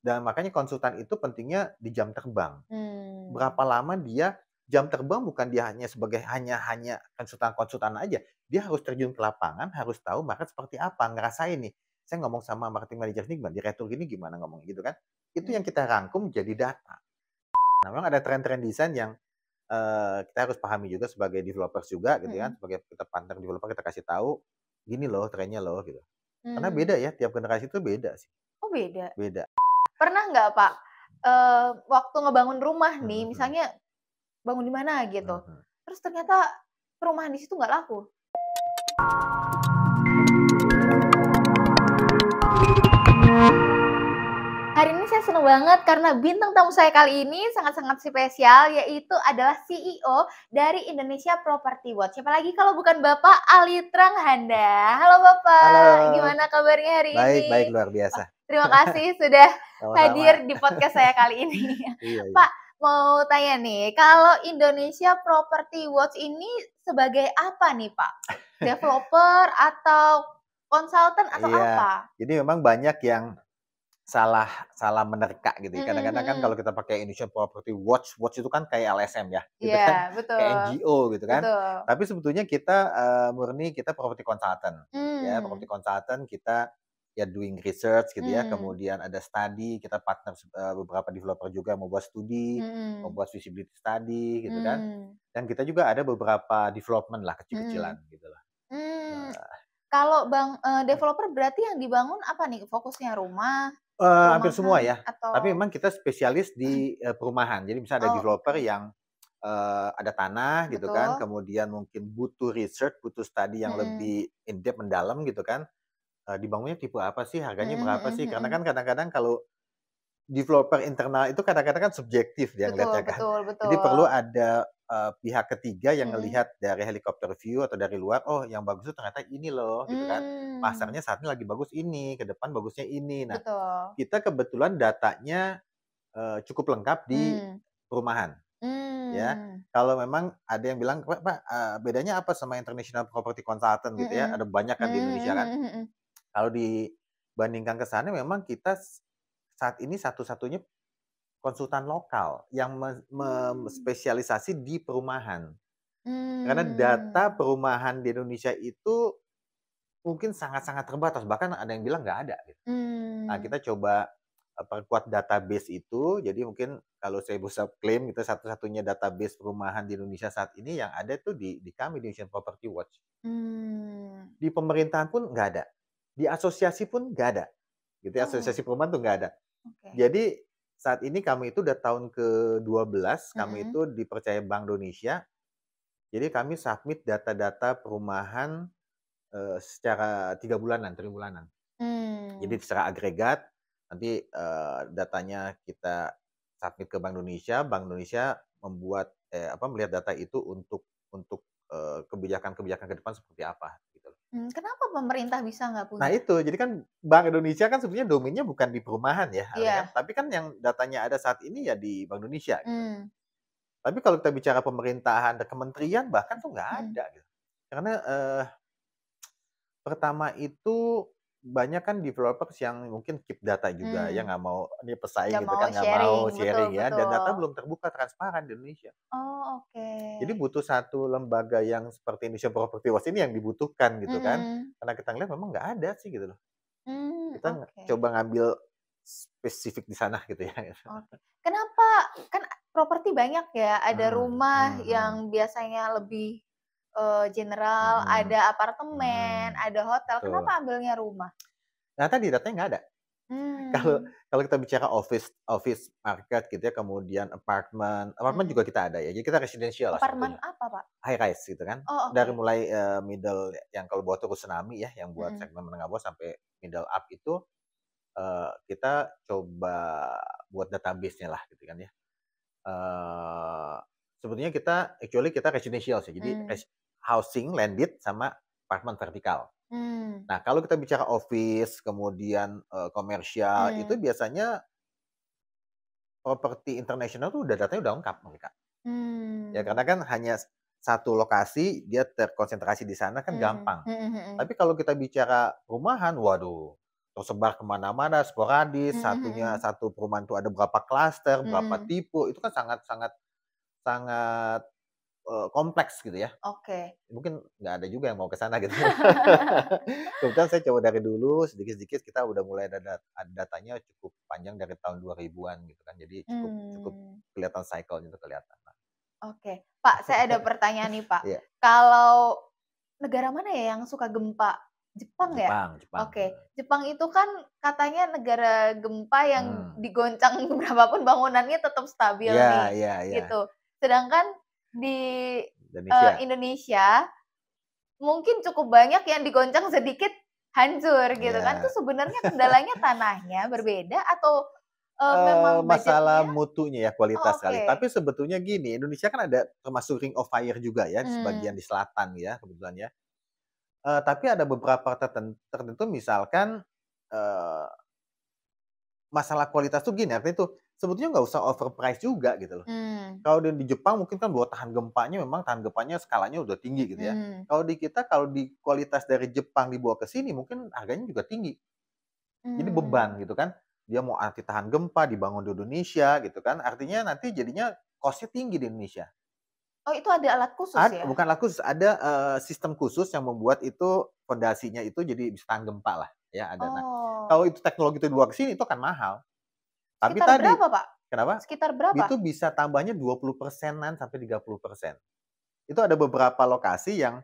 Dan makanya konsultan itu pentingnya di jam terbang. Mmm. Berapa lama dia jam terbang bukan dia hanya sebagai hanya konsultan-konsultan aja. Dia harus terjun ke lapangan, harus tahu market seperti apa, ngerasain nih, saya ngomong sama marketing manager ini gimana, di retur gini gimana ngomongnya gitu kan. Itu yang Mmm. kita rangkum jadi data. Nah, memang ada tren-tren desain yang, kita harus pahami juga sebagai developers juga gitu kan, Mhm. sebagai kita partner developer kita kasih tahu, "Gini loh trennya loh," gitu. Karena Mmm. beda ya, tiap generasi itu beda sih, Oh beda? beda. Pernah nggak, Pak, waktu ngebangun rumah nih, Mhm mhm. misalnya bangun di mana gitu, Mhm. terus ternyata perumahan di situ nggak laku? Hari ini saya senang banget karena bintang tamu saya kali ini sangat-sangat spesial, yaitu adalah CEO dari Indonesia Property Watch. Siapa lagi kalau bukan Bapak Ali Tranghanda. Halo Halo, Bapak, gimana kabarnya hari baik ini? baik luar Wah, biasa. terima kasih sudah Sama-sama. hadir di podcast saya kali ini. Iya iya. Pak, mau tanya nih, kalau Indonesia Property Watch ini sebagai apa nih, Pak? Developer atau konsultan atau Iya, apa? jadi memang banyak yang salah salah menerka gitu ya. Mhm Kadang-kadang kan kalau mhm. kita pakai Indonesian Property Watch, watch itu kan kayak LSM ya, gitu Iya, kan, kayak betul NGO gitu kan. betul. Tapi sebetulnya kita, murni kita property consultant, ya, property Mmm. consultant kita ya doing research gitu ya, Mmm. kemudian ada study, kita partner beberapa developer juga membuat studi, Mhm. membuat feasibility study gitu kan. Mmm. Dan kita juga ada beberapa development lah Mhm. kecil-kecilan gitu lah. Mmm. Nah, Kalau developer berarti yang dibangun apa nih? Fokusnya rumah, hampir semua perumahan ya, tapi atau memang kita spesialis di, perumahan. Jadi misalnya ada oh, developer oke. yang, ada tanah gitu kan, Betul. kemudian mungkin butuh research, butuh study yang Mhm. lebih in depth, mendalam gitu kan, dibangunnya tipe apa sih, Mhm harganya berapa mhm sih? Karena mhm. kan kadang-kadang kalau developer internal itu kadang-kadang kan subjektif dia Betul ngelihatnya kan. betul Jadi perlu betul. ada, pihak ketiga yang Mhm. ngelihat dari helikopter view atau dari luar, "Oh yang bagus itu ternyata ini loh," gitu kan. Mmm. "Pasarnya saat ini lagi bagus ini, ke depan bagusnya ini." Nah, Betul. kita kebetulan datanya, cukup lengkap di Mmm. perumahan, ya. Mmm. Kalau memang ada yang bilang, "Pak, bedanya apa sama International Property Consultant?" gitu ya, ada Mhm. banyak kan di Mmm, Indonesia kan. mhm mhm. Kalau dibandingkan ke sana memang kita saat ini satu-satunya konsultan lokal yang Mmm. spesialisasi di perumahan. Karena data Mmm. perumahan di Indonesia itu mungkin sangat-sangat terbatas, bahkan ada yang bilang nggak ada gitu. Nah, Mmm. kita coba, perkuat database itu, jadi mungkin kalau saya bisa klaim kita satu-satunya database perumahan di Indonesia saat ini yang ada tuh di kami, di Indonesian Property Watch. Mmm. Di pemerintahan pun nggak ada, di asosiasi pun nggak ada, gitu ya, Oh, asosiasi perumahan tuh nggak ada. oke. Jadi saat ini kami itu udah tahun ke-12 kami Mhm. itu dipercaya Bank Indonesia, jadi kami submit data-data perumahan, secara 3 bulanan, triwulan. Jadi Mmm. secara agregat, nanti, datanya kita submit ke Bank Indonesia membuat melihat data itu untuk, kebijakan-kebijakan ke depan seperti apa, gitu loh. Kenapa pemerintah bisa nggak Nah punya? itu, jadi kan Bank Indonesia kan sebenarnya domainnya bukan di perumahan ya, awalnya kan, Iya. tapi kan yang datanya ada saat ini ya di Bank Indonesia, gitu. Mmm. Tapi kalau kita bicara pemerintahan dan kementerian bahkan tuh nggak Mhm. ada, gitu. Karena, pertama itu banyak kan developers yang mungkin keep data juga ya, Mmm. nggak mau ini pesaing Nggak gitu mau kan, nggak mau sharing, betul sharing ya, dan betul. data belum terbuka transparan di Indonesia. Oh, oke. Jadi butuh satu lembaga yang seperti Indonesia Property Watch ini yang dibutuhkan gitu kan, Mhm. karena kita ngelihat memang nggak ada sih gitu loh. Kita Oke coba ngambil spesifik di sana gitu ya. oke. Kenapa kan properti banyak ya, ada Mhm rumah mhm mhm. yang biasanya lebih, general, Mhm ada apartemen, mhm. ada hotel, Betul. kenapa ambilnya rumah? Nah tadi datanya nggak ada. Kalau Mmm. kalau kita bicara office office market gitu ya, kemudian apartemen, apartemen Mhm. juga kita ada ya, jadi kita residential lah Apartemen sebetulnya. apa, Pak? High rise gitu kan, Oh, dari oke. mulai, middle yang kalau bawah tuh Tsunami ya, yang buat Mhm. segmen menengah bawah sampai middle up itu, kita coba buat database-nya lah gitu kan ya. Eee, Sebetulnya kita actually kita residential sih, jadi Mmm. housing, landed, sama apartemen vertikal. Mmm. Nah, kalau kita bicara office, kemudian, komersial, itu Mmm. biasanya properti internasional tuh udah datanya udah lengkap mereka. Ya Mmm. karena kan hanya satu lokasi, dia terkonsentrasi di sana kan Mhm gampang. mhm mhm. Tapi kalau kita bicara perumahan, waduh, tersebar kemana-mana, sporadis, Mhm. satu perumahan itu ada berapa klaster, berapa Mhm. tipe, itu kan sangat sangat sangat, kompleks gitu ya. Oke. Mungkin nggak ada juga yang mau ke sana gitu ya. Kebetulan saya coba dari dulu sedikit-sedikit kita udah mulai ada datanya cukup panjang dari tahun 2000-an gitu kan. Jadi cukup cukup Mmm. kelihatan cycle-nya itu kelihatan. Oke. Pak, saya ada pertanyaan nih, Pak. Iya, Kalau negara mana ya yang suka gempa? Jepang ya? Jepang Jepang, Oke. Jepang itu kan katanya negara gempa yang hmm. digoncang berapa pun bangunannya tetap stabil Iya nih, iya iya, gitu. Sedangkan di, Indonesia. Indonesia mungkin cukup banyak yang digoncang sedikit hancur gitu kan. Itu Iya. sebenarnya kendalanya tanahnya berbeda atau, memang Masalah budgetnya? mutunya ya, Oh, kualitas kali. oke. Tapi sebetulnya gini, Indonesia kan ada termasuk Ring of Fire juga ya, di sebagian Mmm. di selatan ya, kebetulan ya. Tapi ada beberapa tertentu misalkan, eee, masalah kualitas tuh gini, artinya tuh sebetulnya nggak usah overprice juga gitu loh. Mmm. Kalau di Jepang mungkin kan bahwa tahan gempanya skalanya udah tinggi gitu ya. Mmm. Kalau di kita, kalau di kualitas dari Jepang dibawa ke sini mungkin harganya juga tinggi. Jadi Mmm. beban gitu kan. Dia mau anti tahan gempa dibangun di Indonesia gitu kan, artinya nanti jadinya cost-nya tinggi di Indonesia. Oh, itu ada alat khusus ya? Bukan laku, ada, sistem khusus yang membuat itu fondasinya itu jadi bisa tahan gempa lah, ya ada. Nah, Oh, kalau itu teknologi itu dibawa ke sini itu akan mahal. Tapi sekitar tadi berapa, Pak? kenapa? Sekitar berapa? Itu bisa tambahnya 20%-an sampai 30%. Itu ada beberapa lokasi yang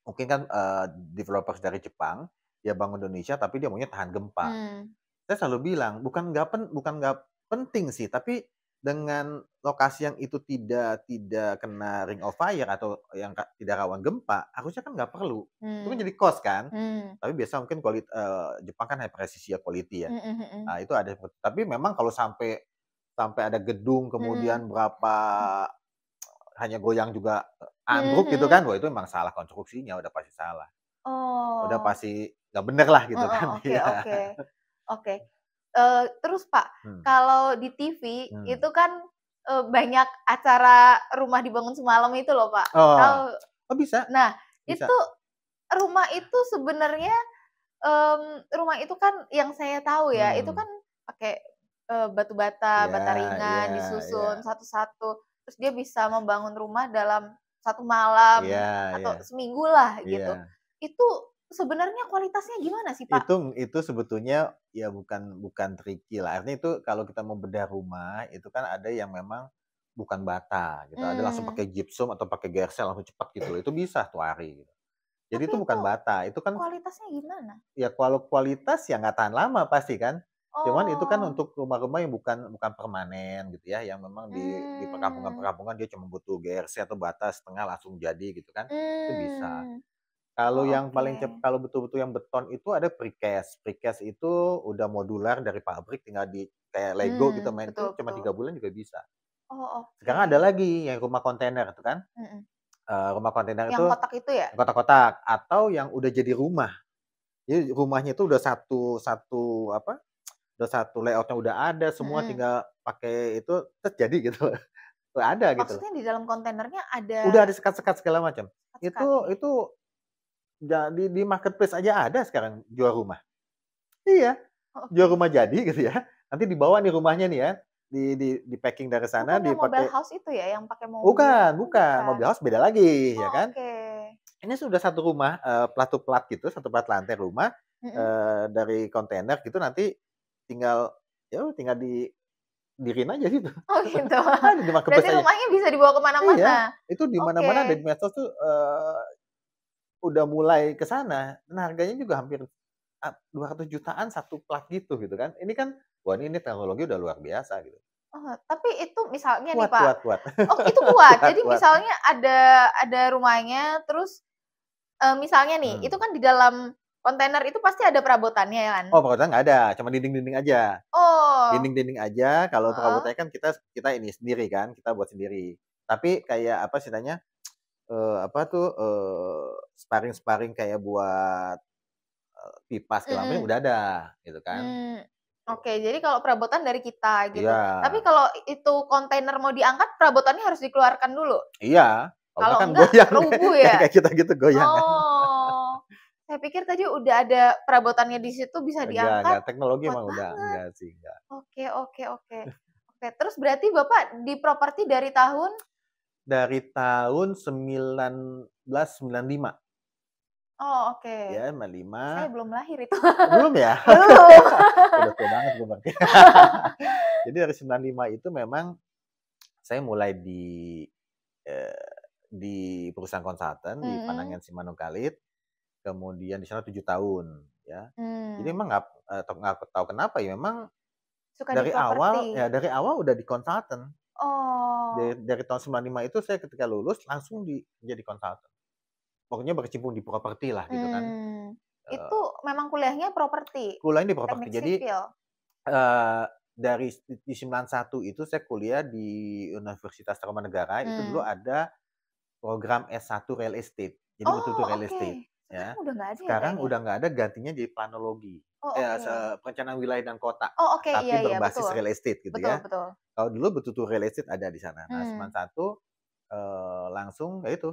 mungkin kan, developers dari Jepang, dia bangun Indonesia tapi dia maunya tahan gempa. Mmm. Saya selalu bilang, bukan nggak penting sih, tapi dengan lokasi yang itu tidak kena ring of fire atau yang tidak rawan gempa, harusnya kan nggak perlu. Itu kan Mmm. jadi cost kan. Mmm. Tapi biasa mungkin Jepang kan high precision quality ya. Mhm mhm. Nah itu ada tapi memang kalau sampai sampai ada gedung Mhm. kemudian berapa hanya goyang juga, Mhm ambruk gitu kan, mhm. wah itu memang salah konstruksinya, udah pasti salah. Udah Oh. pasti nggak bener lah gitu Heeh, kan, oke iya. oke. Oke. Terus Pak, Hmm, kalau di TV hmm. itu kan, banyak acara Rumah Dibangun Semalam itu loh, Pak. Oh, Tahu oh bisa nah, bisa. itu rumah itu sebenarnya, rumah itu kan yang saya tahu ya, itu Hmm, kan pakai, batu bata, iya bata iya ringan, iya disusun satu-satu, terus dia bisa membangun rumah dalam 1 malam iya atau iya seminggu lah gitu. iya. Itu sebenarnya kualitasnya gimana sih, Pak? Itu sebetulnya ya bukan bukan tricky lah, artinya itu kalau kita mau bedah rumah, itu kan ada yang memang bukan bata gitu, ada langsung Mmm, pakai gypsum atau pakai gersel langsung cepet gitu, itu bisa 1 hari gitu. Jadi tapi itu itu bukan bata, itu kan kualitasnya gimana? ya kalau kualitas ya nggak tahan lama pasti kan. Cuman itu kan Oh, untuk rumah-rumah yang bukan bukan permanen gitu ya, yang memang di mmm, perkampungan-perkampungan dia cuma butuh GRC atau bata setengah langsung jadi gitu kan, itu bisa. mmm, Kalau oh yang oke, paling kalau betul-betul yang beton itu ada precast. Precast itu udah modular dari pabrik tinggal di kayak Lego gitu main, itu betul cuma betul. 3 bulan juga bisa. Oh oke, Sekarang ada lagi yang rumah kontainer itu kan, mhm, rumah kontainer yang itu kotak itu ya? kotak-kotak atau yang udah jadi rumah. Jadi rumahnya itu udah satu satu apa, udah satu layout-nya udah ada, semua Mhm, tinggal pakai itu, terus jadi gitu loh. Ada gitu loh. maksudnya di dalam kontainernya ada Udah ada sekat-sekat segala macam. sekat-sekatnya? Itu di marketplace aja ada sekarang jual rumah. Iya, Oh jual oke, rumah jadi gitu ya, nanti dibawa nih rumahnya nih ya, di-packing dari sana bukan yang Mobile dipakai. House itu ya, yang pakai mobil? Bukan Oh bukan, bukan? mobil house beda lagi ya Oh kan. oke, Ini sudah satu rumah, plat to plat gitu, satu plat lantai rumah, mhm, dari kontainer gitu nanti tinggal ya udah tinggal didiriin aja gitu. oh gitu, Ada di berarti marketplace aja. rumahnya bisa dibawa ke Iya, mana-mana? itu di mana-mana ada Oke. di medsos tuh, udah mulai ke sana, dan harganya juga hampir 200 jutaan satu plat gitu kan. Ini kan, wah ini teknologi udah luar biasa gitu. Oh, tapi itu misalnya nih, Kuat Pak, kuat kuat. oh itu kuat? Kuat Jadi kuat. misalnya ada rumahnya terus, misalnya nih, itu Hmm. kan di dalam kontainer itu pasti ada perabotannya ya kan? Oh perabotan nggak ada, cuma dinding-dinding aja. Oh, Dinding-dinding aja, kalau heeh, perabotannya kan kita kita ini sendiri kan, kita buat sendiri. Tapi kayak apa istilahnya, apa tuh, sparring-sparring kayak buat, pipa segala macam mhm, udah ada, gitu kan. mmm, oke, jadi kalau perabotan dari kita gitu. Iya Tapi kalau itu kontainer mau diangkat perabotannya harus dikeluarkan dulu? iya, kalau nggak Kalau kan enggak goyang rubuh kayak ya? kayak kita gitu goyang kan. Oh, Saya pikir tadi udah ada perabotannya di situ bisa diangkat, Enggak, teknologi kuat emang udah banget. enggak sih, enggak. Oke oke oke. Oke, terus berarti Bapak di properti dari tahun Dari tahun 1995 oh oke. ya, 95. Saya belum lahir itu. Belum ya? Belum. Udah tua banget gue berarti. Jadi dari 95 itu memang saya mulai di perusahaan konsultan di Mhm. Panangan Simanung Kalit, kemudian di sana 7 tahun ya. Jadi Mmm, emang nggak tahu kenapa ya, memang suka di properti. dari awal udah di konsultan. Oh, Dari tahun 95 itu saya ketika lulus langsung jadi konsultan. Pokoknya berkecimpung di properti lah gitu kan. mmm, itu Eee, memang kuliahnya properti, Kuliahnya di properti. teknik Jadi, sipil? di 91 itu saya kuliah di Universitas Tarumanegara, itu dulu Mmm. ada program S1 Real Estate. Jadi betul-betul Oh, real oke. estate, ya. Sekarang udah nggak ada ya Sekarang kayaknya? udah nggak ada, gantinya jadi planologi. Oh, Eh, oke. perencanaan wilayah dan kota, Oh, oke, tapi iya iya, berbasis betul. real estate gitu Betul ya. betul. Kalau dulu betul-betul real estate ada di sana. Nah, Mmm. 91, langsung ya itu,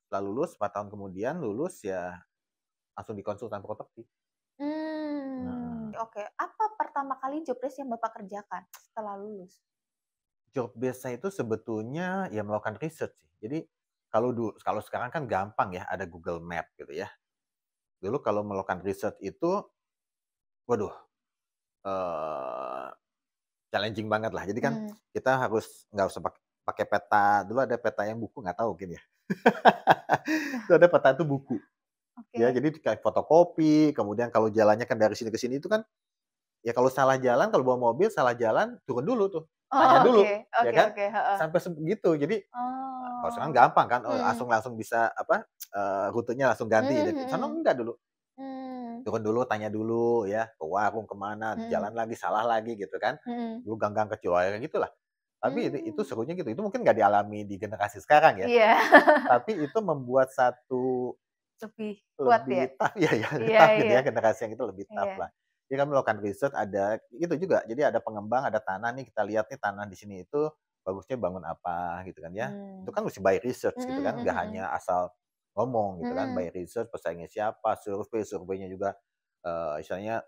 setelah lulus 4 tahun kemudian lulus ya langsung di konsultan properti. Mhm. Oke. Apa pertama kali job desk yang Bapak kerjakan setelah lulus? Job desk-nya itu sebetulnya ya melakukan riset sih. Jadi kalau sekarang kan gampang ya, ada Google Map gitu ya. Dulu kalau melakukan riset itu, waduh, eee, challenging banget lah. Jadi kan Mmm, kita harus nggak usah pakai peta, dulu ada peta yang buku, nggak tahu mungkin ya. Itu ada peta itu buku, ya oke. jadi kayak fotokopi, kemudian kalau jalannya kan dari sini ke sini itu kan, ya kalau salah jalan, kalau bawa mobil salah jalan, turun dulu tuh, tanya Oh, dulu, oke ya oke kan? oke, heeh. Sampai sebegitu. Jadi, kalau sekarang Oh. gampang kan, oh Mhm. langsung langsung bisa apa, rutenya langsung ganti. Mmm, Di sono mhm. enggak dulu, Mmm, turun dulu, tanya dulu ya, ke warung, ke mana, mhm jalan lagi, salah lagi gitu kan. mhm. Dulu gang-gang kecil, kayak gitulah. Tapi itu Mmm, serunya gitu, itu mungkin nggak dialami di generasi sekarang ya, iya. tapi itu membuat satu Lebih kuat ya? lebih tough, iya ya, lebih Iya tough gitu iya ya, generasi yang itu lebih tough iya. lah. Jadi kami melakukan riset, ada itu juga, jadi ada pengembang, ada tanah nih, kita lihat nih tanah di sini itu bagusnya bangun apa gitu kan ya. Itu Mmm. kan mesti by research gitu Mhm kan, mhm nggak mhm. hanya asal ngomong gitu kan, by Mhm. research, pesaingnya siapa, surveinya juga, istilahnya,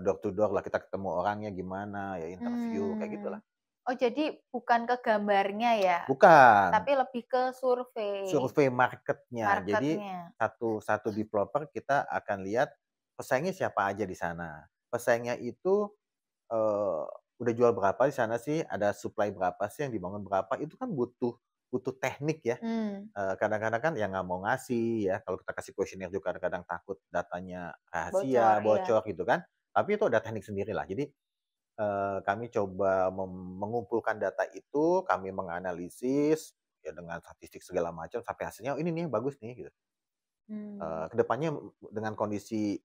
door to door lah, kita ketemu orangnya gimana, ya interview, kayak Mmm. gitulah. Oh, jadi bukan ke gambarnya ya, Bukan. tapi lebih ke survei Survei market-nya. Jadi market-nya. satu satu developer kita akan lihat pesaingnya siapa aja di sana. Pesaingnya itu, eee, udah jual berapa di sana sih, ada supply berapa sih, yang dibangun berapa, itu kan butuh butuh teknik ya. Mmm, Kadang-kadang kan yang nggak mau ngasih ya, kalau kita kasih kuesioner juga kadang-kadang takut datanya bocor, rahasia, iya. bocor gitu kan. Tapi itu ada teknik sendiri lah. Jadi, kami coba mengumpulkan data itu, kami menganalisis, ya dengan statistik segala macam sampai hasilnya, "Oh ini nih yang bagus nih," gitu. Mmm, Ke dengan kondisi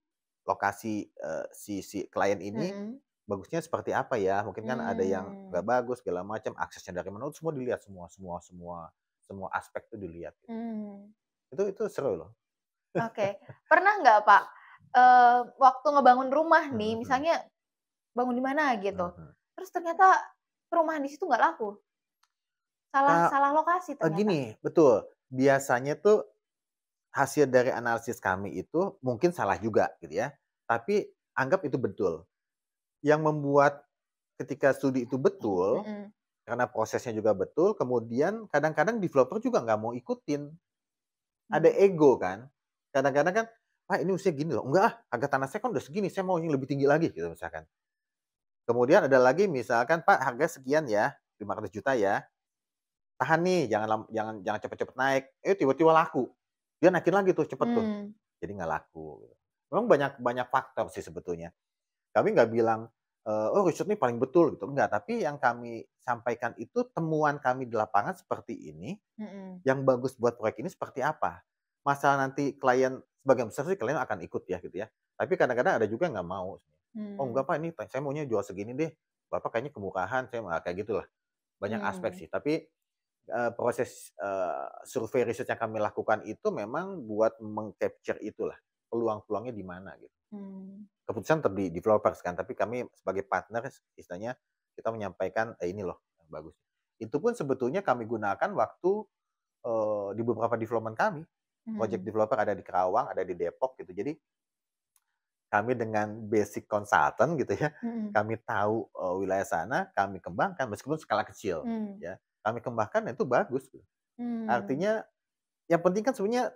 lokasi, si klien ini, mhm. bagusnya seperti apa ya, mungkin kan ada yang Mmm, nggak bagus segala macam, aksesnya dari mana, itu semua dilihat, semua aspek itu dilihat. mmm. Itu seru loh. Oke. Pernah nggak, Pak, waktu ngebangun rumah nih, Mhm mhm. misalnya bangun di mana gitu, Mhm. terus ternyata perumahan di situ nggak laku, salah Kak, salah lokasi ternyata? gini, betul, biasanya tuh hasil dari analisis kami itu mungkin salah juga gitu ya, tapi anggap itu betul. Yang membuat ketika studi itu betul, Mhm. karena prosesnya juga betul, kemudian kadang-kadang developer juga nggak mau ikutin. Ada Mmm. ego kan. Kadang-kadang kan, "Pak ini usia gini loh." "Enggak ah, harga tanah saya kan udah segini, saya mau yang lebih tinggi lagi," gitu misalkan. Kemudian ada lagi misalkan, "Pak harga sekian ya, 500 juta ya, tahan nih jangan jangan cepet-cepet naik." Tiba-tiba laku. Dia naikin lagi tuh cepet tuh, Mmm, jadi nggak laku gitu. Memang banyak banyak faktor sih sebetulnya. Kami nggak bilang, "Oh riset ini paling betul," gitu, enggak. Tapi yang kami sampaikan itu temuan kami di lapangan seperti ini, mhm. yang bagus buat proyek ini seperti apa. Masalah nanti klien sebagian besar sih klien akan ikut ya gitu ya, tapi kadang-kadang ada juga yang nggak mau. "Oh Mmm, enggak Pak, ini saya maunya jual segini deh, Bapak kayaknya kemurahan," kayak gitulah. Banyak aspek mmm, sih, tapi, proses, survei riset yang kami lakukan itu memang buat meng-capture itulah, peluang-peluangnya di mana gitu. mmm. Keputusan tetap di developers kan, tapi kami sebagai partner istilahnya kita menyampaikan, ini loh yang bagus. Itu pun sebetulnya kami gunakan waktu, di beberapa development kami. project Mhm. developer ada di Kerawang, ada di Depok gitu. Jadi kami dengan basic consultant gitu ya, Mhm. kami tahu, wilayah sana, kami kembangkan meskipun skala kecil Mmm. ya. Kami kembangkan itu bagus gitu. Mmm. Artinya yang penting kan sebenarnya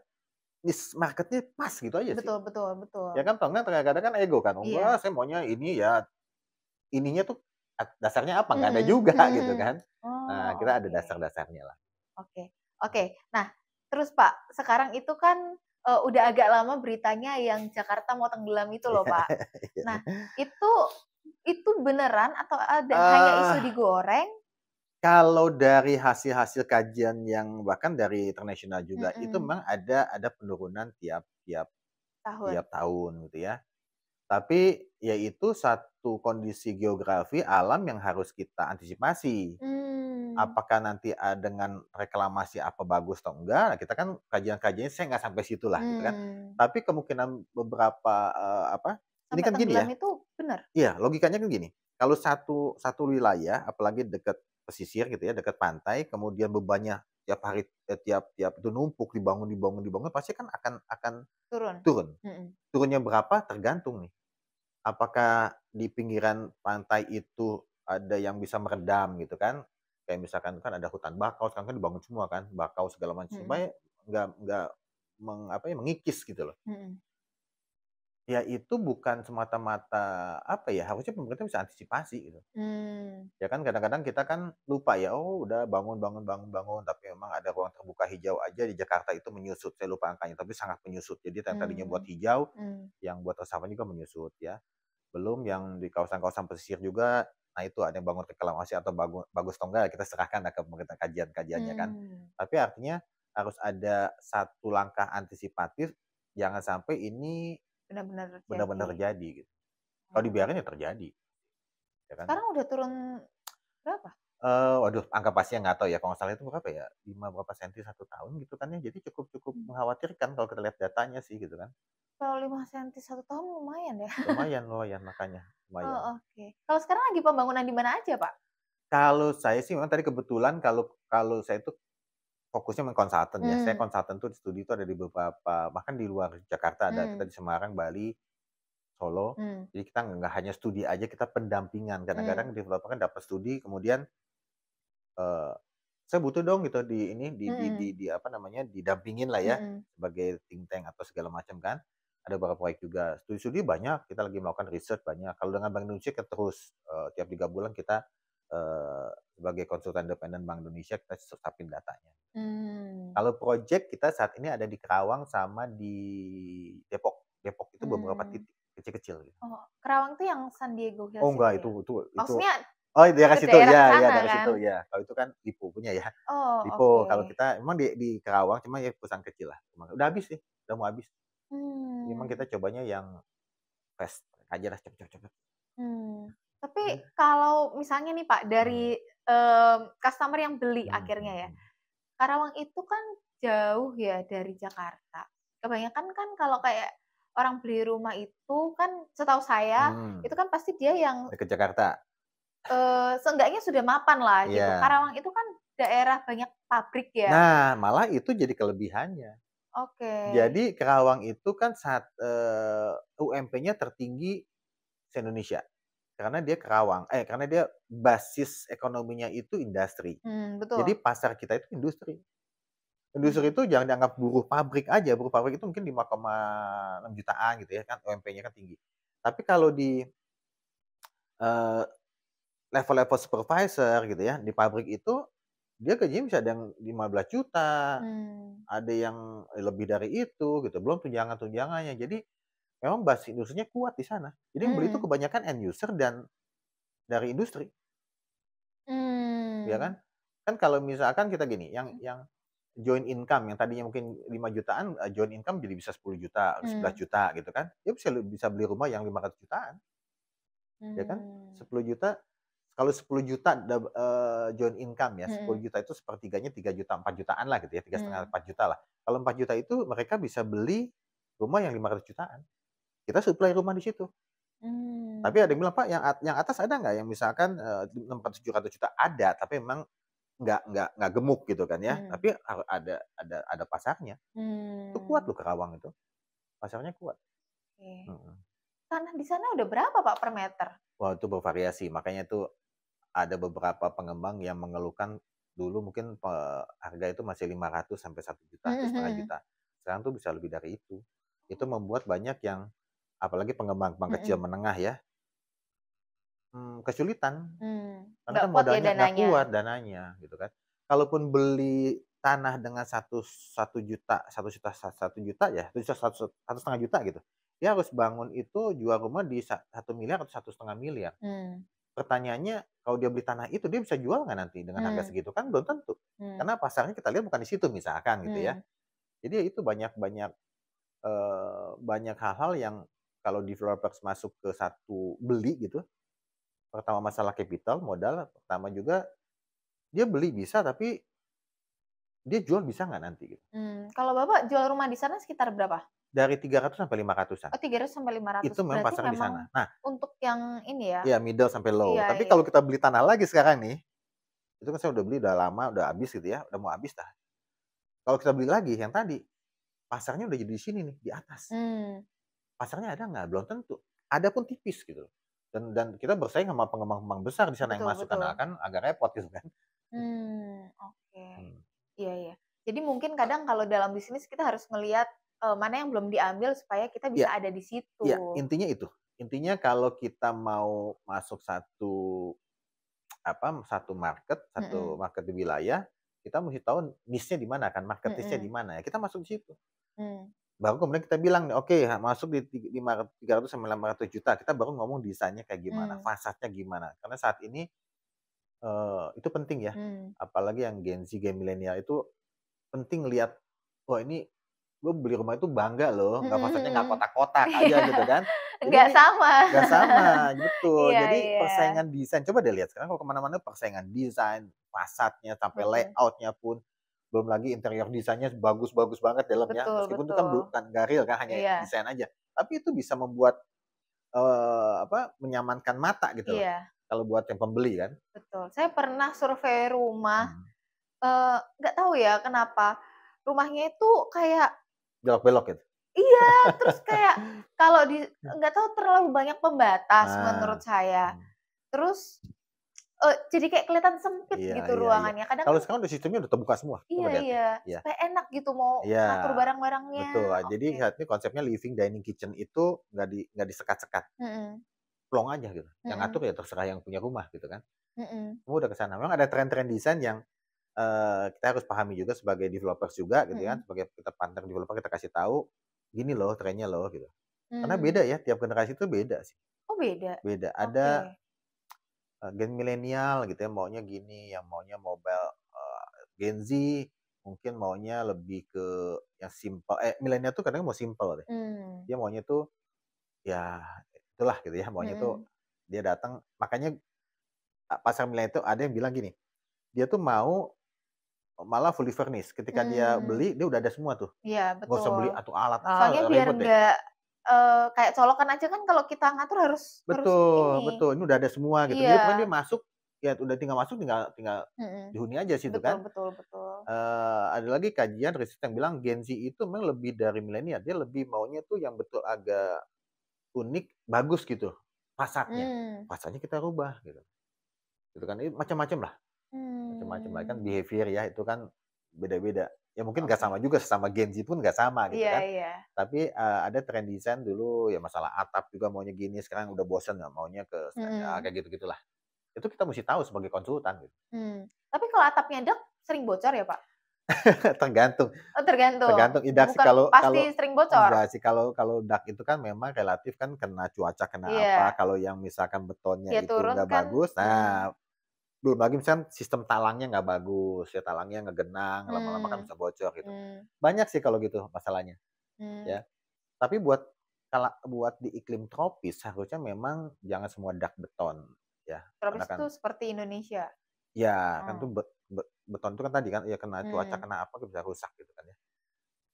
niche market-nya pas gitu aja sih. Betul betul betul. Ya kan, atau enggak kadang-kadang kan ego kan, Iya. "Enggak, saya maunya ini ya." Ininya tuh dasarnya apa? Nggak ada Mhm juga mhm gitu mhm. kan. Nah, Oh, kita ada oke. dasar-dasarnya lah. Oke oke. Nah, terus Pak, sekarang itu kan, udah agak lama beritanya yang Jakarta mau tenggelam itu loh, Pak. Nah, itu itu beneran atau ada hanya isu Eh, digoreng? kalau dari hasil-hasil kajian yang bahkan dari internasional juga, itu Mhm, memang ada penurunan tiap tiap tahun. tiap tahun gitu ya. Tapi ya itu satu kondisi geografi alam yang harus kita antisipasi. Mmm, Apakah nanti, dengan reklamasi apa bagus atau enggak, nah kita kan kajian-kajiannya saya nggak sampai situlah gitu kan. mmm. Tapi kemungkinan beberapa, ini Sampai kan gini tenggelam ya, itu bener? iya logikanya kan gini, kalau satu satu wilayah apalagi dekat pesisir gitu ya, dekat pantai, kemudian bebannya tiap hari tiap tiap itu numpuk, dibangun, pasti kan akan Turun? turun. Mhm. Turunnya berapa tergantung nih, apakah di pinggiran pantai itu ada yang bisa meredam gitu kan, kayak misalkan kan ada hutan bakau, sekarang kan dibangun semua kan, bakau segala macam, Mhm supaya nggak mengikis gitu loh. mhm. Ya itu bukan semata-mata, apa ya, harusnya pemerintah bisa antisipasi gitu. Mmm, Ya kan kadang-kadang kita kan lupa ya, oh udah bangun, tapi memang ada ruang terbuka hijau aja di Jakarta itu menyusut, saya lupa angkanya, tapi sangat menyusut. Jadi yang tadinya buat mmm, hijau, mmm, yang buat resapan juga menyusut ya. Belum yang di kawasan-kawasan pesisir juga, nah itu ada yang bangun reklamasi atau bagus atau enggak, kita serahkan lah ke pemerintah kajian-kajiannya kan. mmm. Tapi artinya harus ada satu langkah antisipatif, jangan sampai ini Benar-benar benar-benar terjadi. terjadi gitu. Kalau Oh. dibiarin ya terjadi, ya kan. Sekarang udah turun berapa? Waduh angka pastinya nggak tahu ya, kalau nggak salah itu berapa ya, 5 berapa senti 1 tahun gitu kan ya, jadi cukup cukup Mmm. mengkhawatirkan kalau kita lihat datanya sih gitu kan. Kalau 5 senti 1 tahun lumayan ya. Lumayan lumayan, makanya, lumayan. Oh, oke. Kalau sekarang lagi pembangunan di mana aja, Pak? Kalau saya sih memang tadi kebetulan kalau kalau saya itu fokusnya meng-konsultan ya, saya Mmm, konsultan tuh di studi itu ada di beberapa bahkan di luar Jakarta ada, kita mmm, di Semarang, Bali, Solo. mmm, Jadi kita nggak hanya studi aja, kita pendampingan. mmm, Kadang-kadang developer kan dapat studi kemudian, eee, "Saya butuh dong," gitu di ini, mhm, di apa namanya, didampingin lah ya, mhm, sebagai think tank atau segala macam kan. Ada beberapa proyek juga. Studi-studi banyak, kita lagi melakukan riset banyak. Kalau dengan Bank Indonesia kita terus, tiap 3 bulan kita, sebagai konsultan independen Bank Indonesia kita setapin datanya. mmm, Kalau project kita saat ini ada di Kerawang sama di Depok. Depok itu beberapa mmm. titik kecil-kecil gitu. Oh, Kerawang tuh yang San Diego Oh Hills itu enggak, ya? itu Maksudnya oh daerah ke situ, daerah ya ya sana daerah kan? situ, ya. Kalau itu kan Lipo punya ya. Oh, Lipo, kalau oke. kita memang di Kerawang cuma ya perusahaan kecil lah. Udah habis sih, udah mau habis. Memang Mmm, kita cobanya yang fast aja lah, cepet cepet cepet. mmm. Tapi Mhm kalau misalnya nih, Pak, mhm. dari, customer yang beli Mhm akhirnya mhm ya, mhm. Karawang itu kan jauh ya dari Jakarta. Kebanyakan kan kalau kayak orang beli rumah itu kan setahu saya, Mmm, itu kan pasti dia yang, deket Jakarta. seenggaknya sudah mapan lah gitu. Iya. Karawang itu kan daerah banyak pabrik ya? Nah, malah itu jadi kelebihannya. Oke. Jadi Kerawang itu kan UMP-nya tertinggi se-Indonesia. Karena dia Kerawang karena dia basis ekonominya itu industri. Jadi Betul. pasar kita itu industri. Industri Mmm, itu jangan dianggap buruh pabrik aja, buruh pabrik itu mungkin 5,6 jutaan gitu ya kan, UMP-nya kan tinggi. Tapi kalau di, eee, level-level supervisor gitu ya, di pabrik itu, dia gajinya bisa ada yang 15 juta, mmm, ada yang lebih dari itu gitu, belum tunjangan-tunjangannya. Jadi memang basis industrinya kuat di sana. Jadi yang beli itu mhm, kebanyakan end user dan dari industri, ya kan? mmm, Kan kalau misalkan kita gini, mhm, yang joint income yang tadinya mungkin 5 jutaan, joint income jadi bisa 10 juta, 11 mmm, juta gitu kan. Dia bisa beli rumah yang 500 jutaan, ya kan? mmm, 10 juta, kalau 10 juta joint income ya, sepuluh mhm, juta itu sepertiganya 3 juta, 4 jutaan lah gitu ya, 3,5, mmm, 4 juta lah. Kalau 4 juta itu mereka bisa beli rumah yang 500 jutaan. Kita supply rumah di situ. Tapi ada mmm, yang bilang, "Pak yang atas ada nggak yang misalkan, 600, 700 juta?" Ada, tapi memang nggak gemuk gitu kan ya, Hmm. tapi ada pasarnya. Itu kuat Hmm. loh Kerawang itu, pasarnya kuat. Oke. Mhm. Tanah di sana udah berapa Pak per meter? Wah itu bervariasi, makanya tuh ada beberapa pengembang yang mengeluhkan dulu mungkin harga itu masih 500 sampai 1 juta, Mhm, satu setengah mhm. juta. Sekarang tuh bisa lebih dari itu. Itu membuat banyak yang apalagi pengembang-pengembang kecil Mhm. menengah ya, kesulitan. Karena Nggak kan kuat ya modalnya nggak dananya? kuat dananya gitu kan. Kalaupun beli tanah dengan satu juta, 1 juta, 1 juta ya, 1,5 juta gitu. Dia harus bangun itu jual rumah di 1 miliar atau 1,5 miliar. Mmm. Pertanyaannya kalau dia beli tanah itu dia bisa jual nggak nanti dengan harga Mmm. segitu? Kan belum tentu. Mmm. Karena pasarnya kita lihat bukan di situ misalkan gitu ya. Mmm. Jadi ya itu banyak banyak, banyak hal-hal yang kalau developers masuk ke satu beli gitu, pertama masalah capital, modal, pertama juga dia beli bisa, tapi dia jual bisa nggak nanti gitu. Kalau Bapak jual rumah di sana sekitar berapa? Dari 300 sampai 500-an, Oh 300 sampai 500 itu memang berarti pasarnya di sana. memang Nah, untuk yang ini ya? iya middle sampai low. Iya, Tapi iya. kalau kita beli tanah lagi sekarang nih, itu kan saya udah beli udah lama, udah habis gitu ya, udah mau habis dah. Kalau kita beli lagi yang tadi, pasarnya udah jadi di sini nih, di atas. Mmm. Pasarnya ada nggak? Belum tentu. Ada pun tipis gitu. Dan kita bersaing sama pengembang-pengembang besar di sana yang Betul, masuk, betul. karena kan agak repot gitu kan. Oke. Hmm. Iya, iya. Jadi mungkin kadang kalau dalam bisnis kita harus melihat, mana yang belum diambil supaya kita bisa Iya, ada di iya, situ. intinya itu. Intinya kalau kita mau masuk satu Mhm, market di wilayah, kita mesti tahu niche-nya di mana kan, market niche-nya di mhm, mana ya, kita masuk di situ. mmm, Baru kemudian kita bilang nih, "Oke, masuk di 300 sampai 500 juta." Kita baru ngomong desainnya kayak gimana, mmm, fasadnya gimana. Karena saat ini, itu penting ya, mmm. apalagi yang Gen Z, Gen milenial itu penting lihat, "Wah ini gue beli rumah itu bangga loh, Mhm, nggak fasadnya nggak mhm. kotak-kotak aja," Iya, gitu kan. Jadi nggak ini sama. nggak sama, betul. Iya, Jadi iya. persaingan desain, coba deh lihat sekarang kalau ke mana-mana persaingan desain, fasadnya, sampai Mhm, layout-nya pun, belum lagi interior desainnya bagus-bagus banget dalamnya, betul, meskipun itu kan betul. nggak real kan, hanya Iya, desain aja. Tapi itu bisa membuat, menyamankan mata gitu loh, iya, kalau buat yang pembeli kan. betul. Saya pernah survei rumah, Mhm. nggak tahu ya kenapa, rumahnya itu kayak Belok-belok gitu? iya, terus kayak kalau nggak tahu terlalu banyak pembatas menurut Nah, saya. mhm, Terus, jadi kayak kelihatan sempit iya, gitu iya, iya. ruangannya. Kadang Kalau kan sekarang udah sistemnya udah terbuka semua, coba iya, lihat deh. iya, Iya. supaya enak gitu mau Iya, ngatur barang-barangnya. betul. Jadi Oke. saat ini konsepnya living, dining, kitchen itu nggak disekat-sekat, Mhm, plong aja gitu. Yang ngatur mhm, ya terserah yang punya rumah gitu kan. mhm, Semua udah ke sana. Memang ada tren-tren desain yang, kita harus pahami juga sebagai developers juga gitu kan, mhm. sebagai kita partner developer kita kasih tahu, "Gini loh trennya loh," gitu. Karena beda Mmm. ya, tiap generasi itu beda sih, Oh beda? beda. Oke. Ada, gen milenial gitu ya, maunya gini, yang maunya mobile, Gen Z mungkin maunya lebih ke yang simpel, milenial tuh kadang mau simpel deh. Mmm, Dia maunya tuh, ya itulah gitu ya, maunya tuh mhm. dia datang makanya, pasar milenial itu ada yang bilang gini, dia tuh mau malah fully furnished, ketika dia Mmm, beli, dia udah ada semua tuh, iya nggak usah betul. beli atu alat, Soalnya biar ribet deh. nggak, kayak colokan aja kan kalau kita ngatur harus Betul, ini. betul, ini udah ada semua gitu. Jadi Iya, pokoknya dia masuk, ya udah tinggal masuk, tinggal tinggal mhm. dihuni aja situ Betul, kan. betul, betul. Ada lagi kajian riset yang bilang Gen Z itu memang lebih dari milenial, dia lebih maunya tuh yang betul agak unik, bagus gitu, fasadnya. Mmm, Fasadnya kita rubah gitu, gitu kan. Macam-macam lah, macam-macam lah, kan mmm. behavior ya, itu kan beda-beda. Ya mungkin nggak Oke. sama juga, sesama Gen Z pun nggak sama gitu Iya, kan. iya. Tapi, ada tren desain dulu ya masalah atap juga maunya gini, sekarang udah bosen ya maunya ke Mhm, kayak gitu-gitulah. Itu kita mesti tahu sebagai konsultan gitu. Tapi kalau atapnya dek sering bocor ya, Pak? Tergantung Oh tergantung? tergantung dak sih, Bukan kalau pasti kalau sering bocor? enggak sih, kalau dak itu kan memang relatif kan kena cuaca, kena apa, Iya, kalau yang misalkan betonnya dia itu turun nggak kan bagus, mhm, nah belum lagi misalkan sistem talangnya nggak bagus, ya talangnya ngegenang, lama-lama kan mmm, bisa bocor gitu. mmm, Banyak sih kalau gitu masalahnya, mmm. ya. Tapi buat di iklim tropis harusnya memang jangan semua dak beton, ya. Karena Tropis kan itu seperti Indonesia? ya kan tuh Oh, beton itu kan tadi kan, ya kena cuaca, mmm, kena apa bisa rusak gitu kan ya.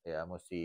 Ya musti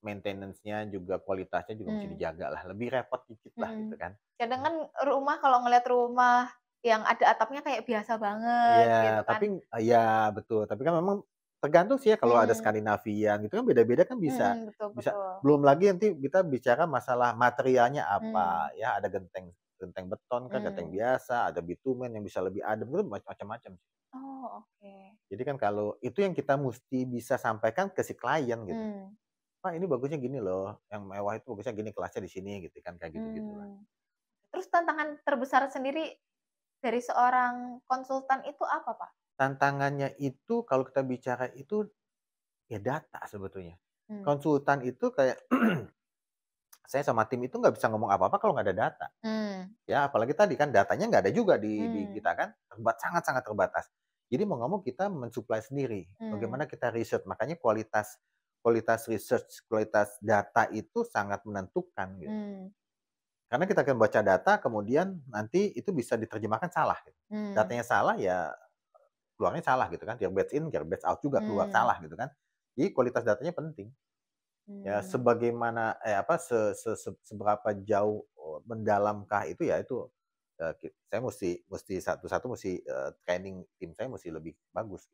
maintenance-nya juga, kualitasnya juga mesti mmm, dijaga lah, lebih repot dikit lah gitu mhm. kan. Kadang kan rumah kalau ngelihat rumah yang ada atapnya kayak biasa banget gitu Iya, kan. tapi iya betul, tapi kan memang tergantung sih ya kalau ada Hmm, Skandinavian gitu kan beda-beda kan bisa betul bisa betul. belum lagi nanti kita bicara masalah materialnya Hmm, apa, ya ada genteng genteng beton kah, genteng hmm. biasa, ada bitumen yang bisa lebih adem, itu macam-macam. Oh, oke. Jadi kan kalau itu yang kita musti bisa sampaikan ke si klien gitu, Hmm, "Pak ini bagusnya gini loh, yang mewah itu bagusnya gini, kelasnya di sini," gitu kan, kayak gitu-gitulah. hmm. Terus tantangan terbesar sendiri dari seorang konsultan itu apa, Pak? Tantangannya itu kalau kita bicara itu ya data sebetulnya. Hmm, Konsultan itu kayak saya sama tim itu nggak bisa ngomong apa-apa kalau nggak ada data. hmm, Ya, apalagi tadi kan datanya nggak ada juga di hmm, kita kan, sangat-sangat terbatas. Jadi mau nggak mau kita mensuplai sendiri. hmm, Bagaimana kita riset, makanya kualitas kualitas research, kualitas data itu sangat menentukan gitu. hmm, Karena kita akan baca data, kemudian nanti itu bisa diterjemahkan salah gitu. hmm, Datanya salah ya keluarnya salah gitu kan, garbage in, garbage out juga keluar hmm, salah gitu kan. Jadi kualitas datanya penting. Ya hmm. sebagaimana apa, seberapa jauh, mendalamkah itu ya itu, saya musti satu-satu musti, training tim saya musti lebih bagus.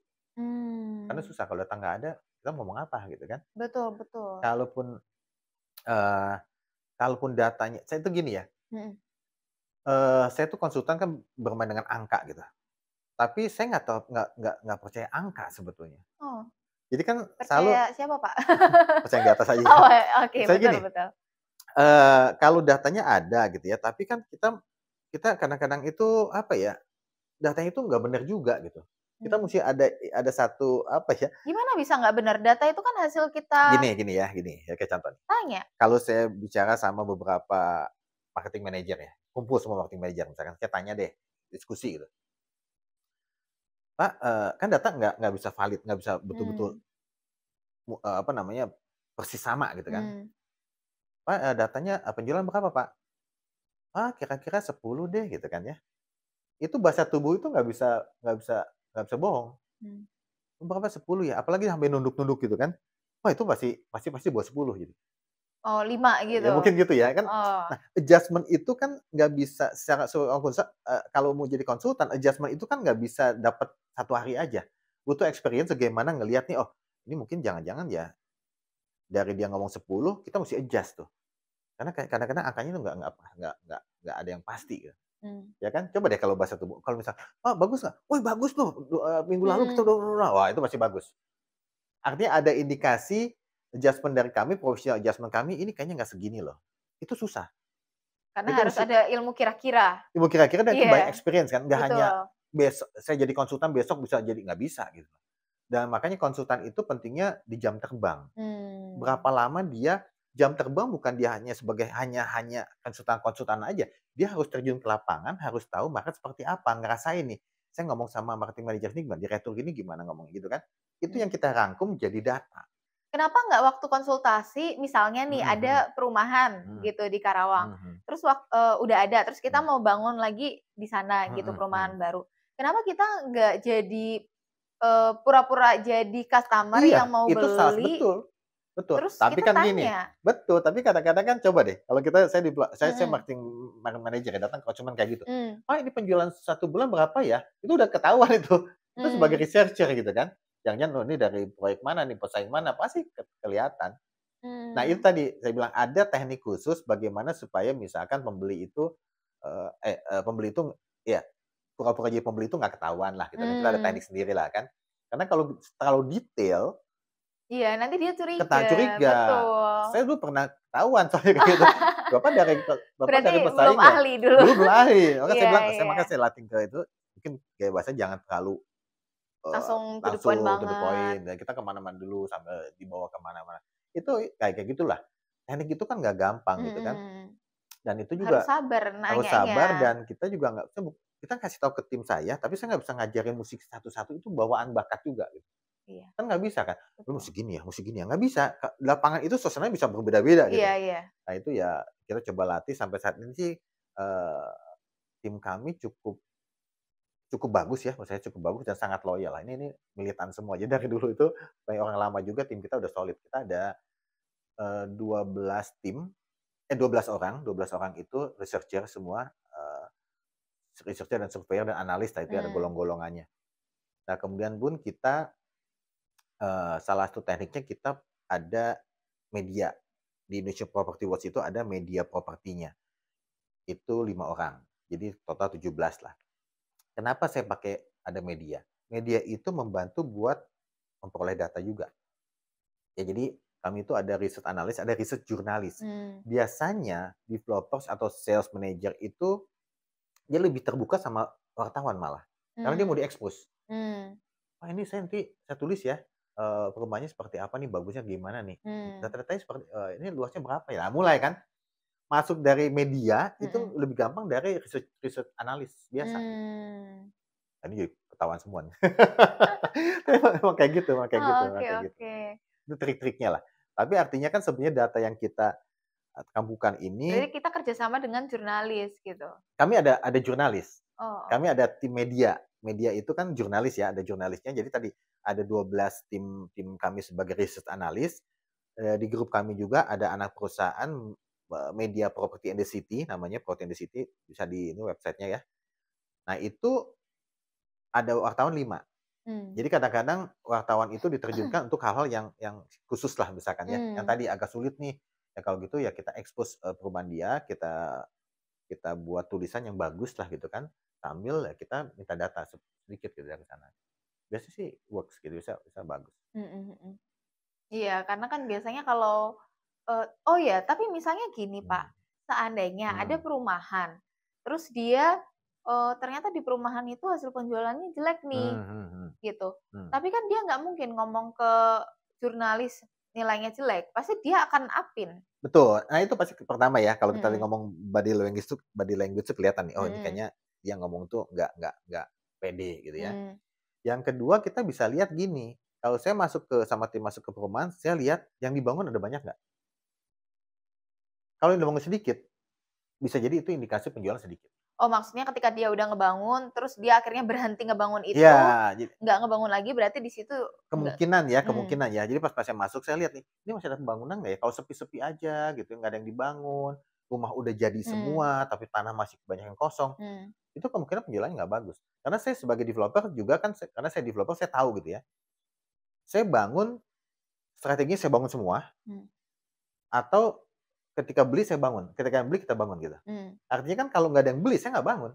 Karena Mmm, susah kalau data nggak ada, kita ngomong apa gitu kan. betul betul. Kalaupun, eee, kalaupun datanya saya tuh gini ya, Mhm, saya tuh konsultan kan bermain dengan angka gitu, tapi saya nggak tahu nggak percaya angka sebetulnya. oh, Jadi kan selalu percaya siapa, Pak? percaya yang di atas aja ya. Oh, oke, Saya betul gini, betul. kalau datanya ada gitu ya, tapi kan kita kita kadang-kadang itu, apa ya, datanya itu nggak benar juga gitu. Kita Mmm, musti ada satu, apa ya, gimana bisa nggak benar? Data itu kan hasil kita gini ya, kayak contoh nih, tanya. kalau saya bicara sama beberapa marketing manager ya, kumpul semua marketing manager misalkan, saya tanya deh, diskusi gitu, "Pak, kan data nggak bisa valid, nggak bisa betul-betul Mmm, apa namanya, persis sama gitu kan. mmm, Pak, datanya, penjualan berapa Pak? Ah, kira-kira 10 deh," gitu kan ya. Itu bahasa tubuh itu nggak bisa bohong. mmm. Berapa 10 ya? Apalagi sampai nunduk-nunduk gitu kan. Wah itu pasti pasti pasti bawah 10 gitu. Oh, 5 Ya gitu? mungkin gitu ya kan. Oh, Nah adjustment itu kan nggak bisa secara kalau mau jadi konsultan adjustment itu kan nggak bisa dapat satu hari aja. Butuh experience bagaimana ngelihat nih, oh ini mungkin jangan-jangan ya dari dia ngomong 10 kita mesti adjust tuh. Karena kayak kadang-kadang angkanya itu nggak ada yang pasti gitu. mmm, Ya kan? Coba deh kalau bahasa tubuh, kalau misal, "Oh bagus nggak?" "Wih bagus loh, minggu lalu kita mhm. udah" wah itu masih bagus. Artinya ada indikasi adjustment dari kami, professional adjustment kami, ini kayaknya nggak segini loh. Itu susah. Karena Itu harus mesti ada ilmu kira-kira. ibu kira-kira dan itu banyak Iya, experience kan, nggak hanya betul. saya jadi konsultan besok bisa jadi nggak bisa gitu. Dan makanya konsultan itu pentingnya di jam terbang. Mmm. Berapa lama dia jam terbang bukan dia hanya sebagai hanya konsultan-konsultan aja, dia harus terjun ke lapangan, harus tahu market seperti apa, ngerasain nih, saya ngomong sama marketing manager ini gimana, direktur gini gimana ngomongnya gitu kan. Itu yang Mhm. kita rangkum jadi data. Kenapa nggak waktu konsultasi misalnya nih Mhm mhm. ada perumahan Mhm. gitu di Karawang, Mhm terus udah ada, terus kita mhm. mau bangun lagi di sana gitu Mhm perumahan mhm. baru. Kenapa kita nggak jadi, pura-pura jadi customer Iya, yang mau itu salah beli, betul betul. terus Tapi kita kan gini, tanya? betul, tapi kadang-kadang kan coba deh, kalau kita saya Mhm, marketing manager ya, datang cuman kayak gitu, mmm, "Pak, ini penjualan satu bulan berapa ya?" Itu udah ketahuan itu. Itu sebagai mmm, researcher gitu kan. Jangan-jangan, "Oh, ini dari proyek mana nih, pesaing mana," pasti kelihatan. Nah, itu mmm, tadi saya bilang ada teknik khusus bagaimana supaya misalkan pembeli itu, pembeli itu ya pura-pura jadi pembeli itu nggak ketahuan lah gitu kan, kita ada mmm. teknik sendiri lah kan. Karena kalau terlalu detail Iya, nanti dia kena curiga, curiga. betul. Saya dulu pernah ketahuan soalnya kayak gitu. Bapak Berarti dari belum pesaing ya? ahli dulu. Dulu belum ahli, makanya saya Iya bilang iya, makanya saya latih ke itu, mungkin kayak bahasa jangan terlalu, langsung to the point langsung to the banget. point, dan kita ke mana-mana dulu sampai dibawa ke mana-mana. Itu kayak kayak gitulah. Teknik itu kan nggak gampang gitu kan, Mhm. dan itu Harus juga sabar harus sabar nanyanya. dan kita juga nggak bisa kita kasih tahu ke tim saya, tapi saya nggak bisa ngajarin musik satu-satu, itu bawaan bakat juga gitu. Iya, Kan nggak bisa kan, "Lu betul. mesti gini ya," nggak bisa, di lapangan itu suasananya bisa berbeda-beda gitu. Iya iya. Nah itu ya kita coba latih sampai saat ini sih, tim kami cukup cukup bagus ya, menurut saya cukup bagus dan sangat loyal lah. Ini militan semua. Jadi dari dulu itu banyak orang lama juga tim kita udah solid. Kita ada, 12 tim, 12 orang itu researcher semua, researcher dan surveyor dan analis lah, itu ada golong-golongannya. Nah kemudian pun kita salah satu tekniknya kita ada media. Di Indonesia Property Watch itu ada media propertinya. Itu 5 orang. Jadi total 17 lah. Kenapa saya pakai ada media? Media itu membantu buat memperoleh data juga. Ya jadi kami itu ada research analis, ada research jurnalis. Biasanya developers atau sales manager itu dia lebih terbuka sama wartawan malah. Karena dia mau diekspos. Wah ini saya nanti saya tulis ya, perumahannya seperti apa nih, bagusnya gimana nih. Data-datanya seperti ini luasnya berapa ya. Nah, mulai kan masuk dari media itu lebih gampang dari research analis biasa. Ini jadi ketahuan semua nih. Emang kayak gitu, emang kayak gitu, emang kayak gitu. Itu trik-triknya lah. Tapi artinya kan sebenarnya data yang kita kambukan ini. Jadi kita kerjasama dengan jurnalis gitu. Kami ada jurnalis. Kami ada tim media. Media itu kan jurnalis ya, ada jurnalisnya. Jadi tadi ada 12 tim kami sebagai research analis. Di grup kami juga ada anak perusahaan media Property and the City, namanya Property and the City, bisa di ini websitenya ya. Nah itu ada wartawan 5. Jadi kadang-kadang wartawan itu diterjunkan untuk hal-hal yang khusus lah misalkan ya. Yang tadi agak sulit nih. Ya kalau gitu ya kita expose perubahan dia, kita buat tulisan yang bagus lah gitu kan. Sambil ya kita minta data sedikit gitu dari sana. Biasanya sih works gitu, bisa bagus. Iya, karena kan biasanya kalau oh ya, tapi misalnya gini Pak, seandainya ada perumahan, terus dia ternyata di perumahan itu hasil penjualannya jelek nih, gitu. Tapi kan dia nggak mungkin ngomong ke jurnalis nilainya jelek, pasti dia akan upin. Betul. Nah itu pasti pertama ya, kalau kita ngomong body language itu kelihatan nih, oh ini kayaknya dia ngomong tuh nggak pede gitu ya. Yang kedua kita bisa lihat gini, kalau saya sama tim masuk ke perumahan, saya lihat yang dibangun ada banyak nggak? Kalau yang dibangun sedikit, bisa jadi itu indikasi penjualan sedikit. Oh maksudnya ketika dia udah ngebangun, terus dia akhirnya berhenti ngebangun itu, nggak ngebangun lagi, berarti di situ kemungkinan ya. Jadi pas saya masuk saya lihat nih, ini masih ada pembangunan nggak ya? Kalau sepi-sepi aja gitu, nggak ada yang dibangun, rumah udah jadi semua, tapi tanah masih banyak yang kosong, itu kemungkinan penjualannya nggak bagus. Karena saya sebagai developer juga kan, karena saya developer saya tahu gitu ya. Saya bangun, strateginya saya bangun semua, atau ketika beli saya bangun, ketika beli kita bangun gitu. Artinya kan kalau nggak ada yang beli saya nggak bangun.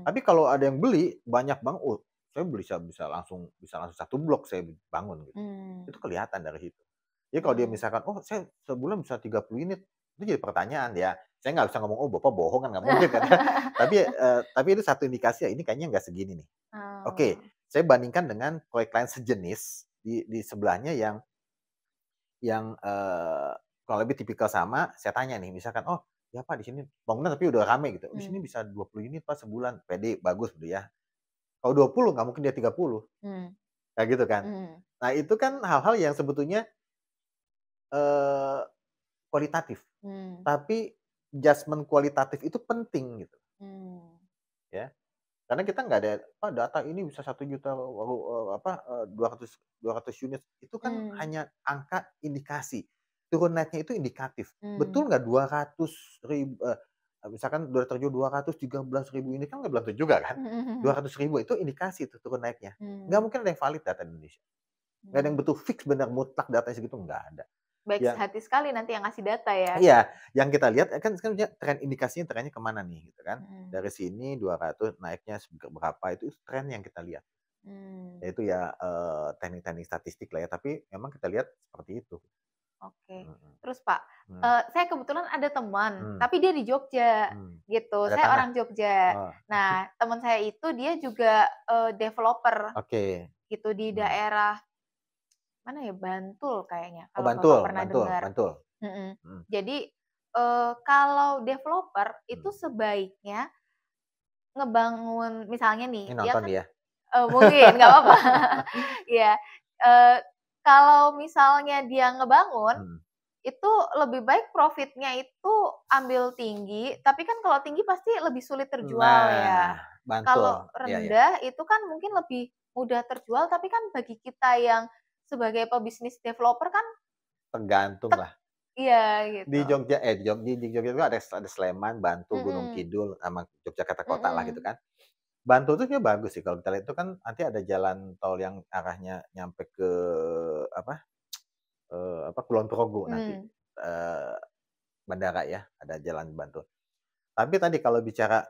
Tapi kalau ada yang beli banyak banget, saya bisa langsung 1 blok saya bangun gitu. Itu kelihatan dari situ. Jadi kalau dia misalkan, oh saya sebulan bisa 30 unit, itu jadi pertanyaan ya. Saya nggak bisa ngomong, oh bapak bohong kan nggak mungkin kan ya. Tapi itu satu indikasi ya, ini kayaknya nggak segini nih. Oke, saya bandingkan dengan proyek lain sejenis di sebelahnya yang kalau lebih tipikal sama, saya tanya nih, misalkan, oh ya Pak di sini bangunan tapi udah rame gitu. Di sini bisa 20 unit Pak sebulan, pede, bagus gitu ya. Kalau 20 nggak mungkin dia 30. Kayak gitu kan. Nah itu kan hal-hal yang sebetulnya kualitatif. Tapi adjustment kualitatif itu penting gitu. Ya. Karena kita nggak ada, data ini bisa 1 juta, 200 unit. Itu kan hanya angka indikasi. Turun naiknya itu indikatif. Betul nggak 200.000, misalkan udah terjual 213.000 unit, kan nggak belum tentu juga kan. 200.000 itu indikasi itu turun naiknya. Nggak mungkin ada yang valid data di Indonesia. Nggak ada yang betul fix benar mutlak datanya segitu, nggak ada. Baik hati sekali nanti yang ngasih data ya. Iya, yang kita lihat kan tren indikasinya trennya kemana nih gitu kan. Dari sini 200 naiknya berapa, itu tren yang kita lihat. Itu ya teknik-teknik statistik lah ya, tapi memang kita lihat seperti itu. Oke. Terus Pak, saya kebetulan ada teman, tapi dia di Jogja gitu. Saya orang Jogja. Nah, teman saya itu dia juga developer. Gitu di daerah mana ya, Bantul kayaknya. Kalau Bapak pernah dengar. Bantul. Jadi kalau developer itu sebaiknya ngebangun misalnya nih, Ini nonton dia. Mungkin nggak apa-apa. Iya. Kalau misalnya dia ngebangun, itu lebih baik profitnya itu ambil tinggi, tapi kan kalau tinggi pasti lebih sulit terjual ya. Kalau rendah itu kan mungkin lebih mudah terjual, tapi kan bagi kita yang sebagai pebisnis developer kan tergantung lah. Iya, Di gitu. Jogja di Jogja itu ada Sleman, Bantul, Gunung Mhm, Kidul, sama Yogyakarta kota lah gitu mhm, kan. Bantul tuh sebenarnya bagus sih kalau kita lihat itu kan nanti ada jalan tol yang arahnya nyampe ke apa, Kulon Progo nanti, mmm, bandara ya, ada jalan Bantul. Tapi tadi kalau bicara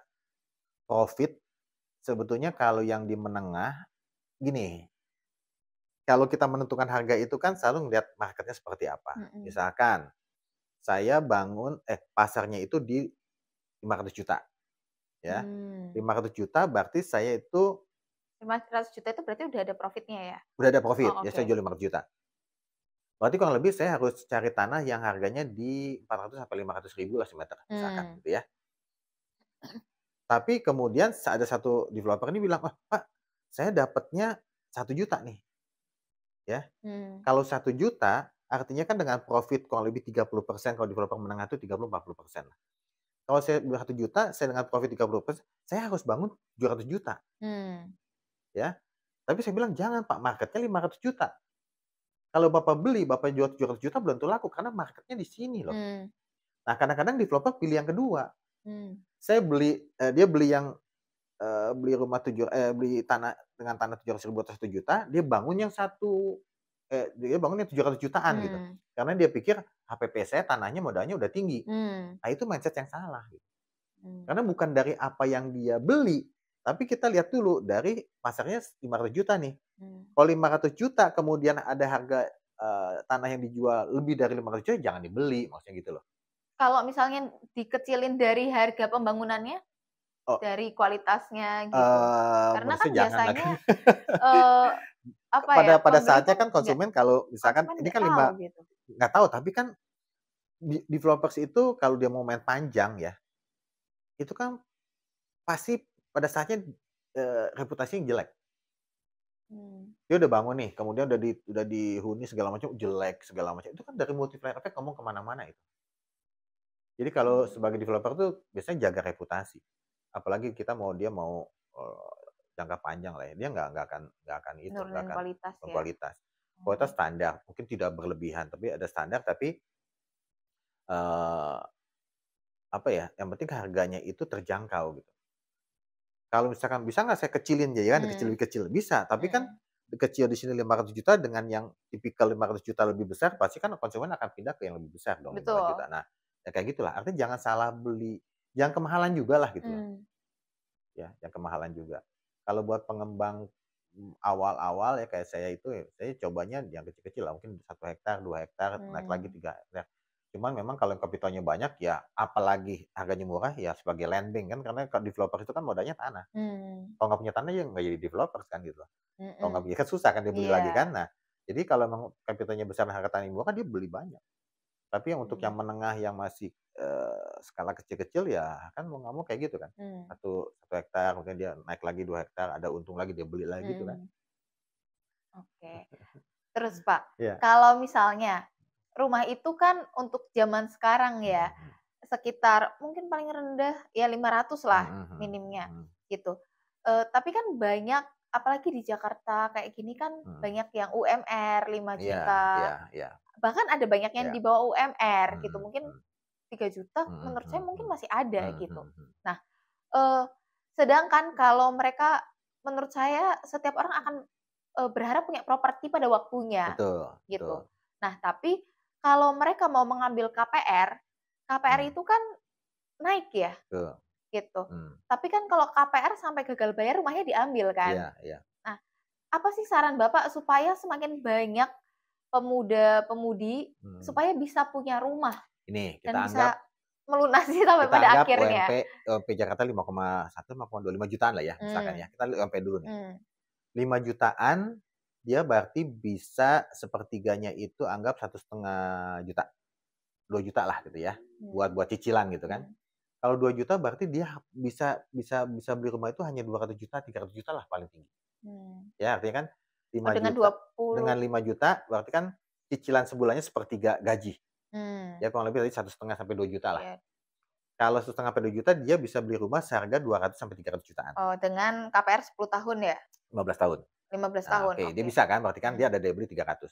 profit, sebetulnya kalau yang di menengah, gini, kalau kita menentukan harga itu kan selalu ngelihat marketnya seperti apa. mhm, Misalkan saya pasarnya itu di 500 juta ya, mmm. 500 juta berarti saya itu 500 juta itu berarti udah ada profitnya ya? udah ada profit, Oh, ya oke. saya jual 500 juta. Berarti kurang lebih saya harus cari tanah yang harganya di 400 sampai 500 ribu lah semeter, misalkan Mmm, gitu ya. Tapi kemudian ada satu developer ini bilang, "Wah Pak, saya dapatnya 1 juta nih," ya. mmm, Kalau 1 juta artinya kan dengan profit kurang lebih 30%, kalau developer menengah itu 30-40% lah. Kalau saya beli 1 juta, saya dengan profit 30%, saya harus bangun 200 juta, mmm, ya. Tapi saya bilang, "Jangan Pak, marketnya 500 juta. Kalau Bapak beli, Bapak jual 700 juta belum tentu laku karena marketnya di sini loh." mmm, Nah, kadang-kadang developer pilih yang kedua. mmm. Dia beli beli tanah dengan tanah 700 ribu atau 1 juta, dia bangun yang 700 jutaan gitu. Mmm, Karena dia pikir HPP saya tanahnya modalnya udah tinggi. mmm, Nah, itu mindset yang salah gitu. mmm, Karena bukan dari apa yang dia beli, tapi kita lihat dulu dari pasarnya 500 juta nih. mmm. Kalau 500 juta kemudian ada harga, tanah yang dijual lebih dari 500 juta jangan dibeli, maksudnya gitu loh. Kalau misalnya dikecilin dari harga pembangunannya, Oh, dari kualitasnya gitu? Karena menurut kan saya janganlah kan. biasanya, eee, apa ya, Pada pada pembeli saatnya kan kan nggak konsumen kalau misalkan konsumen ini nggak kan tahu gitu. nggak tahu, tapi kan developers itu kalau dia mau main panjang ya, itu kan pasti pada saatnya, reputasinya jelek. Mmm, Dia udah bangun nih, kemudian udah dihuni segala macam, jelek segala macam, itu kan dari multiplier effect ngomong ke mana-mana itu. Jadi kalau mmm, sebagai developer tuh biasanya jaga reputasi. Apalagi dia mau, jangka panjang lah ya, dia nggak nurunin akan kualitas ya? kualitas. Oh, Kualitas standar, mungkin tidak berlebihan, tapi ada standar tapi, eee, apa ya, yang penting harganya itu terjangkau gitu. Kalau misalkan, "Bisa nggak saya kecilin ya kan, mmm, dikecil-kecil?" Bisa, tapi kan mhm, kecil di sini 500 juta dengan yang tipikal 500 juta lebih besar, pasti kan konsumen akan pindah ke yang lebih besar dong, 500 juta. betul, Nah, ya kayak gitulah, artinya jangan salah beli, jangan kemahalan jugalah gitu loh, mmm, ya, jangan kemahalan juga. Kalau buat pengembang, awal-awal ya kayak saya itu, ya saya cobanya yang kecil-kecil lah, mungkin 1 hektar, 2 hektar, naik lagi mmm, 3 hektar. Cuman memang kalau yang kapitalnya banyak ya apalagi harganya murah ya sebagai land bank kan, karena kalau developer itu kan modalnya tanah. mmm, Kalau nggak punya tanah ya nggak jadi developers kan gitu loh. Kalau nggak mhm, punya kan susah kan dia beli iya, lagi kan. Nah, jadi kalau memang kapitalnya besar dan harga tanahnya murah dia beli banyak. Tapi yang untuk mmm, yang menengah yang masih, skala kecil-kecil ya kan mau nggak mau kayak gitu kan. mmm, Satu hektar kemudian dia naik lagi 2 hektar, ada untung lagi dia beli lagi gitu kan. mhm, oke. Terus Pak, Iya. kalau misalnya rumah itu kan untuk zaman sekarang Mhm ya, mhm. sekitar mungkin paling rendah ya 500 lah Mhm mhm minimnya, mhm. gitu. Tapi kan banyak apalagi di Jakarta kayak gini kan Mhm. banyak yang UMR lima Iya juta iya iya bahkan ada banyak yang iya. di bawah UMR gitu, Mhm mungkin mhm. 3 juta Mhm menurut saya mhm mungkin mhm. masih ada Mhm gitu. mhm mhm. Nah, eee, sedangkan kalau mereka menurut saya setiap orang akan, berharap punya properti pada waktunya, Betul gitu. betul. Nah, tapi kalau mereka mau mengambil KPR, KPR Mmm, itu kan naik ya, betul. gitu. Mmm. Tapi kan kalau KPR sampai gagal bayar rumahnya diambil kan. Iya iya. Nah, apa sih saran Bapak supaya semakin banyak pemuda-pemudi Mhm. supaya bisa punya rumah Ini dan bisa melunasi sampai kita pada anggap akhirnya? UMP Jakarta 5,1, 5,2, 5 jutaan lah ya misalkan ya. Mmm, Kita UMP dulu nih. mmm, 5 jutaan dia berarti bisa sepertiganya itu anggap 1,5 juta, 2 juta lah gitu ya, mmm, buat buat cicilan gitu kan. mmm, Kalau 2 juta berarti dia bisa beli rumah itu hanya 200 juta, 300 juta lah paling tinggi. mmm. Ya artinya kan Oh lima dengan juta 20 dengan 5 juta berarti kan cicilan sebulannya sepertiga gaji. mmm, Ya kurang lebih tadi 1,5 sampai 2 juta lah. iya. Kalau 1,5 sampai 2 juta dia bisa beli rumah seharga 200 sampai 300 jutaan, Oh dengan KPR 10 tahun ya? 15 tahun. 15 Nah, tahun, oke, dia oke. bisa kan berarti kan dia Mmm, ada daya beli 300.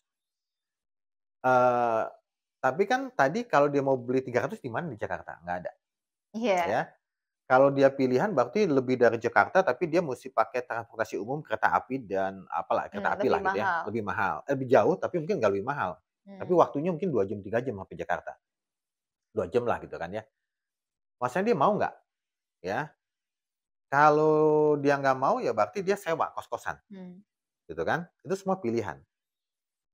Eee, Tapi kan tadi kalau dia mau beli 300 di mana di Jakarta? Nggak ada, Iya, ya. Kalau dia pilihan berarti lebih dari Jakarta, tapi dia musti pakai transportasi umum, kereta api dan apalah, kereta api lebih lah gitu ya, mahal. lebih mahal. Lebih jauh tapi mungkin nggak lebih mahal. Tapi Mmm, waktunya mungkin 2 jam, 3 jam sampai Jakarta. 2 jam lah gitu kan ya. Maksudnya dia mau nggak? Ya. Kalau dia nggak mau ya berarti dia sewa kos-kosan, mmm, gitu kan. Itu semua pilihan.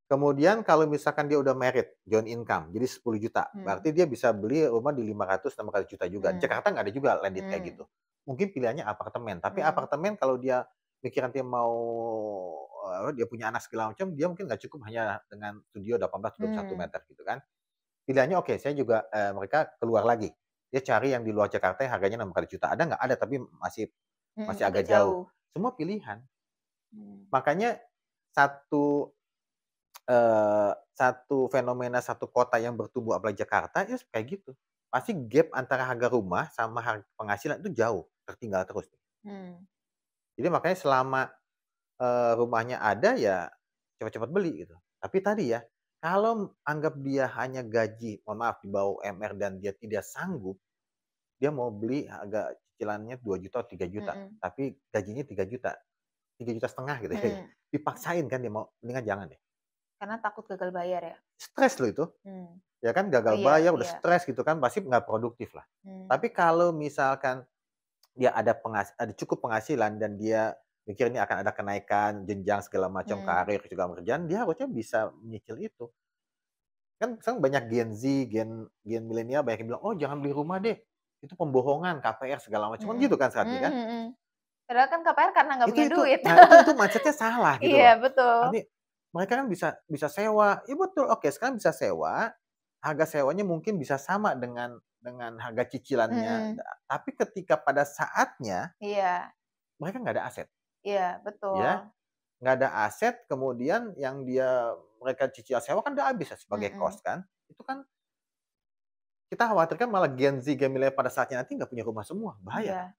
Kemudian kalau misalkan dia udah merit, joint income, jadi 10 juta, mmm, berarti dia bisa beli rumah di 500, 600 juta juga. Di mmm, Jakarta nggak ada juga landed kayak mmm, gitu. Mungkin pilihannya apartemen, tapi mmm, apartemen kalau dia mikir nanti mau, dia punya anak segala macam, dia mungkin nggak cukup hanya dengan studio 18, 21 mmm, meter gitu kan. Pilihannya oke, saya juga, mereka keluar lagi. Dia cari yang di luar Jakarta yang harganya 6 kali juta. Ada nggak? Ada, tapi masih masih agak agak jauh. jauh. Semua pilihan. Mmm, Makanya satu satu fenomena satu kota yang bertumbuh apalagi Jakarta ya kayak gitu. Pasti gap antara harga rumah sama penghasilan itu jauh, tertinggal terus. mmm, Jadi makanya selama, rumahnya ada ya cepat-cepat beli gitu. Tapi tadi ya, kalau anggap dia hanya gaji, mohon maaf di bawah UMR dan dia tidak sanggup, dia mau beli harga cicilannya 2 juta atau 3 juta, mhm, tapi gajinya 3 juta, 3,5 juta gitu ya, mhm, dipaksain kan dia mau, mendingan jangan deh. karena takut gagal bayar ya? Stres loh itu. Mmm, Ya kan oh gagal iya bayar, udah iya, stres gitu kan, pasti nggak produktif lah. mmm, Tapi kalau misalkan dia ada cukup penghasilan dan dia mikir ini akan ada kenaikan jenjang segala macam, mmm, karir juga kerjaan, dia harusnya bisa menyicil itu. Kan sekarang banyak Gen Z, gen milenial banyak yang bilang, "Oh jangan beli rumah deh, itu pembohongan, KPR segala macam." Kan mhm, gitu kan saat ini mmm, kan. mhm. Padahal kan KPR karena nggak punya Itu duit. nah itu mindset-nya salah gitu Iya, loh. betul. Nanti mereka kan bisa bisa sewa, iya betul, oke sekarang bisa sewa, harga sewanya mungkin bisa sama dengan harga cicilannya, Mhm, tapi ketika pada saatnya iya mereka nggak ada aset, iya, betul. ya, nggak ada aset, kemudian yang mereka cicil sewa kan udah habis ya sebagai Mhm, kos kan, itu kan kita khawatirkan malah Gen Z, Gen milenial pada saatnya nanti nggak punya rumah semua, bahaya kan. iya,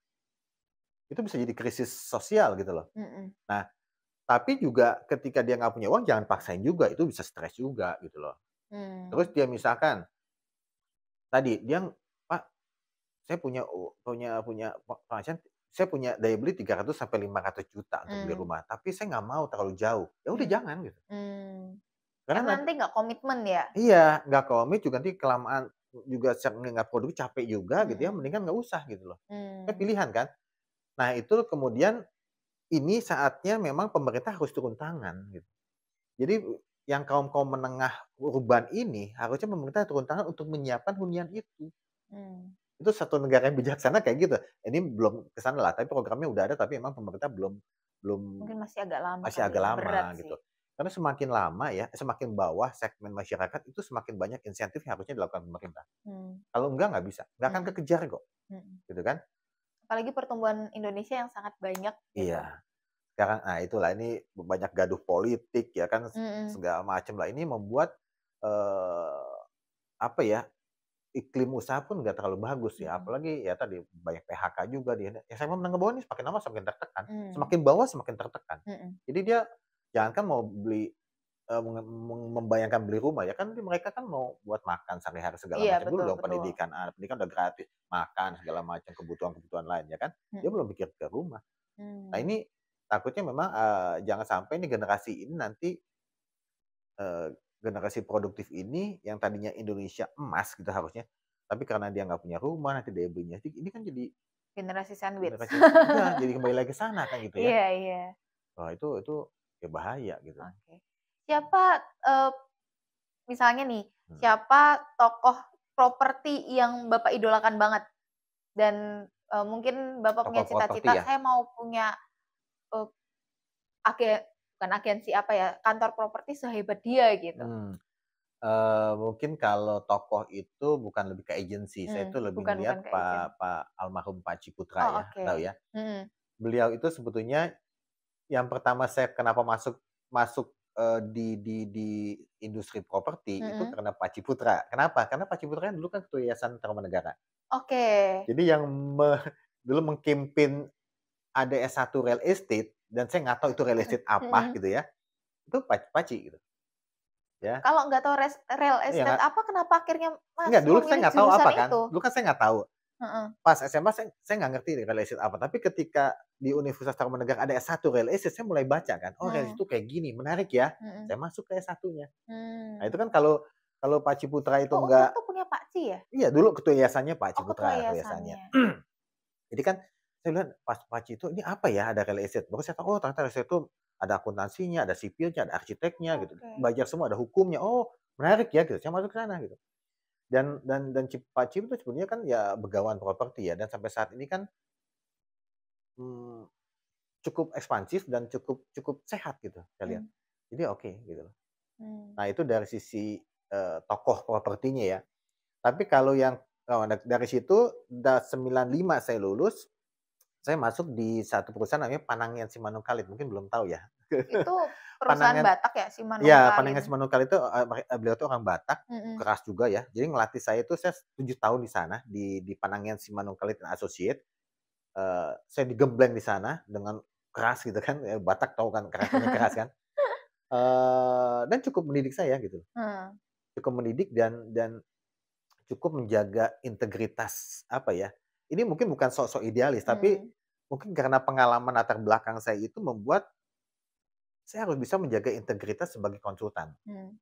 Itu bisa jadi krisis sosial gitu loh. mhm, Nah, tapi juga ketika dia nggak punya uang jangan paksain juga, itu bisa stres juga gitu loh. Terus mmm, dia misalkan tadi dia, "Pak, saya punya penghasilan, saya punya daya beli 300 sampai 500 juta untuk beli mmm, rumah, tapi saya nggak mau terlalu jauh." Ya udah mmm, jangan gitu. mmm. Karena Karena nanti nggak komitmen ya? iya, nggak komit juga nanti kelamaan juga nggak produktif, capek juga gitu ya, Mhm, mendingan nggak usah gitu loh. Kan mmm, pilihan kan. Nah itu kemudian ini saatnya memang pemerintah harus turun tangan gitu. Jadi yang kaum-kaum menengah urban ini harusnya pemerintah turun tangan untuk menyiapkan hunian itu. mmm, Itu satu negara yang bijaksana kayak gitu. Ini belum ke sana lah, tapi programnya udah ada, tapi memang pemerintah belum belum mungkin masih agak lama masih kali agak ya, berat lama sih. gitu. Karena semakin lama ya, semakin bawah segmen masyarakat itu semakin banyak insentif yang harusnya dilakukan pemerintah. Mmm, Kalau enggak nggak bisa, nggak akan mhm, kekejar kok, mhm. gitu kan. Apalagi pertumbuhan Indonesia yang sangat banyak gitu. Iya, sekarang nah itulah ini banyak gaduh politik ya kan, Mhm, segala macam lah. Ini membuat, eee, apa ya, iklim usaha pun nggak terlalu bagus ya, mhm, apalagi ya tadi banyak PHK juga ya segmen menengah bawah ini semakin lama semakin tertekan, mmm, semakin bawah semakin tertekan. mhm. Jadi dia jangankan mau beli, membayangkan beli rumah ya kan mereka kan mau buat makan sehari-hari segala Iya, macam dulu betul dong, betul. pendidikan pendidikan udah gratis, makan segala macam, kebutuhan-kebutuhan lain ya kan, dia Mhm, belum pikir ke rumah. Nah mmm, ini takutnya memang, jangan sampai nih generasi ini nanti, eee, generasi produktif ini yang tadinya Indonesia emas gitu harusnya, tapi karena dia nggak punya rumah, nanti daya belinya ini kan jadi generasi sandwich. generasi iya, jadi kembali lagi ke sana kan gitu ya. Iya iya, Wah itu ya bahaya gitu. oke. Siapa, eee, misalnya nih, Mhm. siapa tokoh properti yang Bapak idolakan banget? Dan, mungkin Bapak punya Tokoh properti cita-cita, ya? "Saya mau punya, eee, age bukan agensi, apa ya, kantor properti sehebat dia," gitu. Mmm, mungkin kalau tokoh itu bukan lebih ke agensi, saya itu lebih Bukan ngelihat ke agent. Pak almarhum Pak Ciputra Oh, ya, oke. tahu ya. Mhm, Beliau itu sebetulnya yang pertama saya kenapa masuk masuk, di industri properti itu mhm. karena Pak Ciputra. Kenapa? Karena Pak Ciputra kan dulu kan Ketua Yayasan Taruman Negara. Oke. Jadi yang dulu meng-campaign ada S1 real estate dan saya nggak tahu itu real estate apa Mhm, gitu ya, itu Paci gitu. ya. Kalau nggak tahu real Iya estate nggak apa, kenapa akhirnya enggak, Mas dulu saya memilih nggak tahu jurusan apa kan, itu? dulu kan saya nggak tahu. Heeh. Pas SMA saya nggak ngerti nih real estate apa, tapi ketika di Universitas Tarumanegara ada S1 real estate, saya mulai baca kan, oh real estate Hmm, itu kayak gini, menarik ya. mhm. Saya masuk ke S1-nya. Nah itu kan Mmm. kalau kalau Pak Ciputra itu Oh, Unpad enggak tuh punya Pakci ya? iya dulu ketua yayasannya Pak Oh, ketua Ciputra yayasannya. yayasannya. Jadi kan saya lihat pas Pak Citu, ini apa ya ada real estate, baru saya tahu, oh ternyata real estate itu ada akuntansinya, ada sipilnya, ada arsiteknya gitu, Oke. belajar semua, ada hukumnya, oh menarik ya gitu, saya masuk ke sana gitu. Dan Pak Cip itu sebenarnya kan ya begawan properti ya, dan sampai saat ini kan, mmm, cukup ekspansif dan cukup cukup sehat gitu saya lihat. Mmm, Jadi oke gitu loh. mmm, Nah itu dari sisi, tokoh propertinya ya. Tapi kalau yang dari situ 95 saya lulus, saya masuk di satu perusahaan namanya Panangian Simanung Kalit, mungkin belum tahu ya. itu perusahaan Panangan Batak ya, iya, Simanungkalit? Panangian Simanung Kalit itu, beliau tuh orang Batak, Mhm, keras juga ya. Jadi ngelatih saya itu saya 7 tahun di sana, di Panangian Simanung Kalit and Associates. Saya digembleng di sana dengan keras gitu kan, Batak tahu kan karakternya keras kan, dan cukup mendidik saya gitu. heeh, Cukup mendidik dan cukup menjaga integritas, apa ya, ini mungkin bukan sok-sok idealis, tapi mmm, mungkin karena pengalaman latar belakang saya itu membuat saya harus bisa menjaga integritas sebagai konsultan. mmm,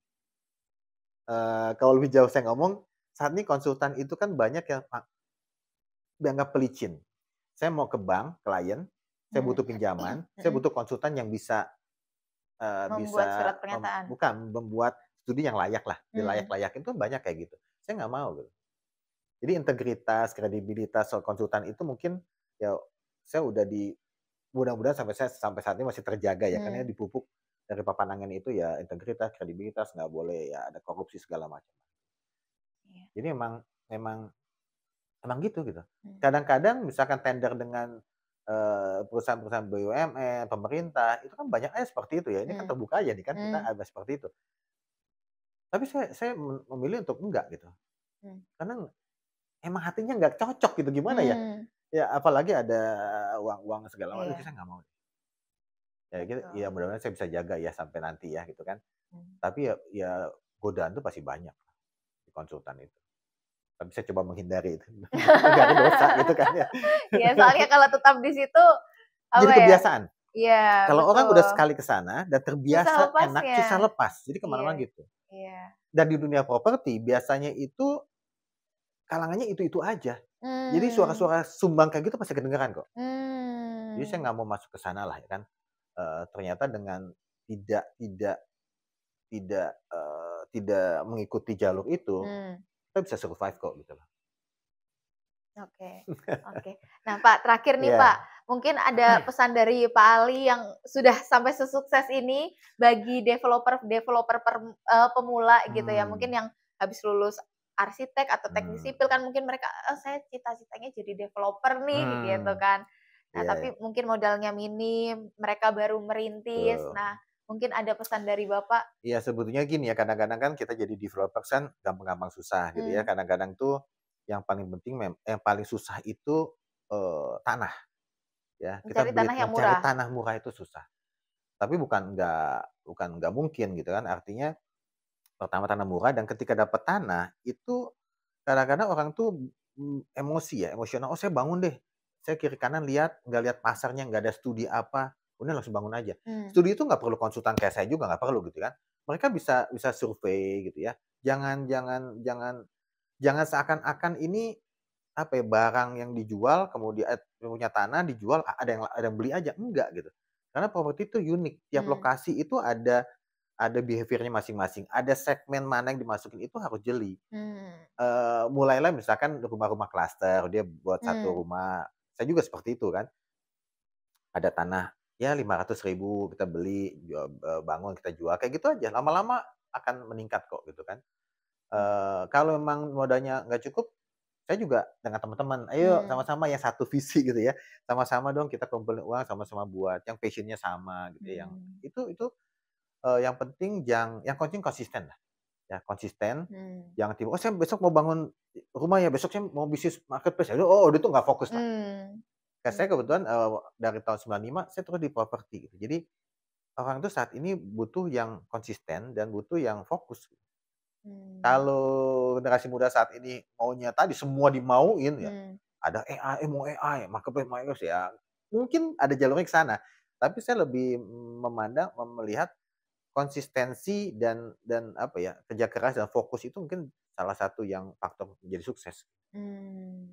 Kalau lebih jauh saya ngomong, saat ini konsultan itu kan banyak yang dianggap pelicin. Saya mau ke bank, klien, saya mhm, butuh pinjaman, saya mhm, butuh konsultan yang bisa, membuat bisa surat pernyataan? bukan, membuat studi yang layak lah, Mmm, dilayak-layakin tuh banyak kayak gitu. Saya nggak mau gitu. Jadi integritas, kredibilitas konsultan itu mungkin ya saya udah mudah-mudahan sampai saat ini masih terjaga ya, karena mmm, dipupuk dari papanangan itu ya integritas, kredibilitas, nggak boleh ya ada korupsi segala macam. iya, Jadi memang emang gitu. mmm, Kadang-kadang misalkan tender dengan, perusahaan-perusahaan BUMN, pemerintah, itu kan banyaknya seperti itu ya, ini kan mmm, terbuka aja nih kan, kita mmm, ada seperti itu. Tapi saya memilih untuk enggak gitu, mmm, karena emang hatinya nggak cocok gitu, gimana ya? mmm, Ya apalagi ada uang-uang segala macam, iya, saya nggak mau. Ya gitu, ya betul, mudah-mudahan saya bisa jaga ya sampai nanti ya gitu kan. mmm. Tapi ya godaan tuh pasti banyak di konsultan itu. Tapi saya coba menghindari itu, menghindari dosa gitu kan ya. Iya, soalnya kalau tetap di situ, Jadi apa ya, kebiasaan. iya, Kalau orang udah betul, sekali ke sana dan susah terbiasa enak, lepasnya. susah lepas. Jadi Iya, kemana-mana gitu. iya, Dan di dunia properti biasanya itu kalangannya itu-itu aja. Jadi mmm, suara-suara sumbang kayak gitu pasti kedengeran kok. Jadi saya mmm, nggak mau masuk ke sana lah ya kan. Ternyata dengan tidak tidak mengikuti jalur itu, mmm. kita bisa survive kok gitu loh. Oke, oke. Nah, Pak, terakhir nih, Pak, Iya, mungkin ada pesan dari Pak Ali yang sudah sampai sesukses ini bagi developer pemula gitu ya, mungkin mmm, yang habis lulus arsitek atau teknik mmm, sipil kan mungkin mereka, saya cita-citanya jadi developer nih," gitu mmm, kan. Nah, iya iya, tapi mungkin modalnya minim, mereka baru merintis. betul. Nah, mungkin ada pesan dari Bapak? Iya sebetulnya gini ya, kadang-kadang kan kita jadi developers kan gampang-gampang susah gitu ya, Mmm, kadang-kadang tuh yang paling penting yang paling susah itu, tanah ya, kita mencari tanah yang mencari murah. tanah murah itu susah. Tapi bukan nggak mungkin gitu kan, artinya pertama tanah murah dan ketika dapat tanah, itu kadang-kadang orang tuh, emosi ya, emosional, "Oh saya bangun deh." Saya kiri kanan lihat, nggak lihat pasarnya, nggak ada studi apa, udah langsung bangun aja. Mmm, Studi itu nggak perlu konsultan kayak saya juga nggak perlu gitu kan. Mereka bisa bisa survei gitu ya. Jangan jangan jangan jangan seakan-akan ini, apa ya, barang yang dijual kemudian punya tanah dijual, ada yang beli aja, enggak gitu. Karena properti itu unik, tiap mmm, lokasi itu ada behavior-nya masing-masing, ada segmen mana yang dimasukin itu harus jeli. mmm, Mulailah misalkan rumah-rumah klaster, dia buat satu mmm, rumah, saya juga seperti itu kan, ada tanah, ya 500.000 kita beli, bangun kita jual, kayak gitu aja, lama-lama akan meningkat kok gitu kan. Kalau memang modalnya nggak cukup, saya juga dengan teman-teman, "Ayo mmm, sama-sama yang satu visi," gitu ya, "sama-sama dong kita kumpulin uang, sama-sama buat," yang passion-nya sama gitu ya, yang mmm. itu, yang penting yang penting konsisten lah, ya konsisten, Mmm, jangan tiba, "Oh saya besok mau bangun rumah ya, besok saya mau bisnis marketplace," ya udah tuh nggak fokus lah. mmm, Kayak saya gitu. kebetulan, dari tahun 95 saya terus di properti gitu. Jadi Orang tuh saat ini butuh yang konsisten dan butuh yang fokus. Mmm, Kalau generasi muda saat ini maunya tadi semua dimauin ya, mmm, ada AI, mau AI, marketplace ya, mungkin ada jalurnya ke sana. Tapi saya lebih memandang melihat konsistensi dan apa ya, kerja keras dan fokus itu mungkin salah satu yang faktor menjadi sukses. mmm.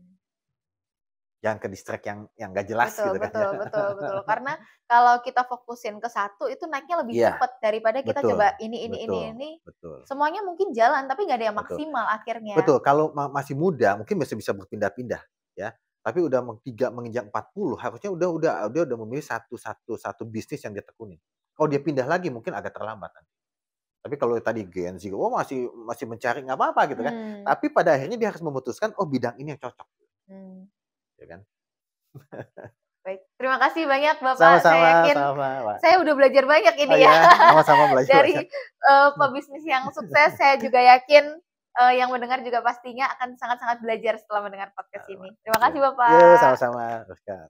Jangan ke-distract yang nggak jelas Betul gitu kan ya. betul betul betul. Karena kalau kita fokusin ke satu itu naiknya lebih Iya, cepet daripada kita betul coba betul ini, betul semuanya mungkin jalan tapi nggak ada yang betul. maksimal akhirnya. Betul, kalau masih muda mungkin masih bisa berpindah-pindah ya, tapi udah menginjak 40 harusnya dia udah memilih satu bisnis yang dia tekuni. Kalau dia pindah lagi mungkin agak terlambat nanti. Tapi kalau tadi Gen Z, oh masih masih mencari nggak apa-apa gitu kan, Mmm, tapi pada akhirnya dia harus memutuskan, oh bidang ini yang cocok, mmm. ya kan. Baik, terima kasih banyak Bapak, saya Sama-sama yakin sama, Mbak. saya udah belajar banyak Oh ini ya, ya, sama-sama belajar dari, banyak. pebisnis yang sukses, saya juga yakin, yang mendengar juga pastinya akan sangat-sangat belajar setelah mendengar podcast ini. Terima Iya. kasih Yuk Bapak. sama-sama, Rizka.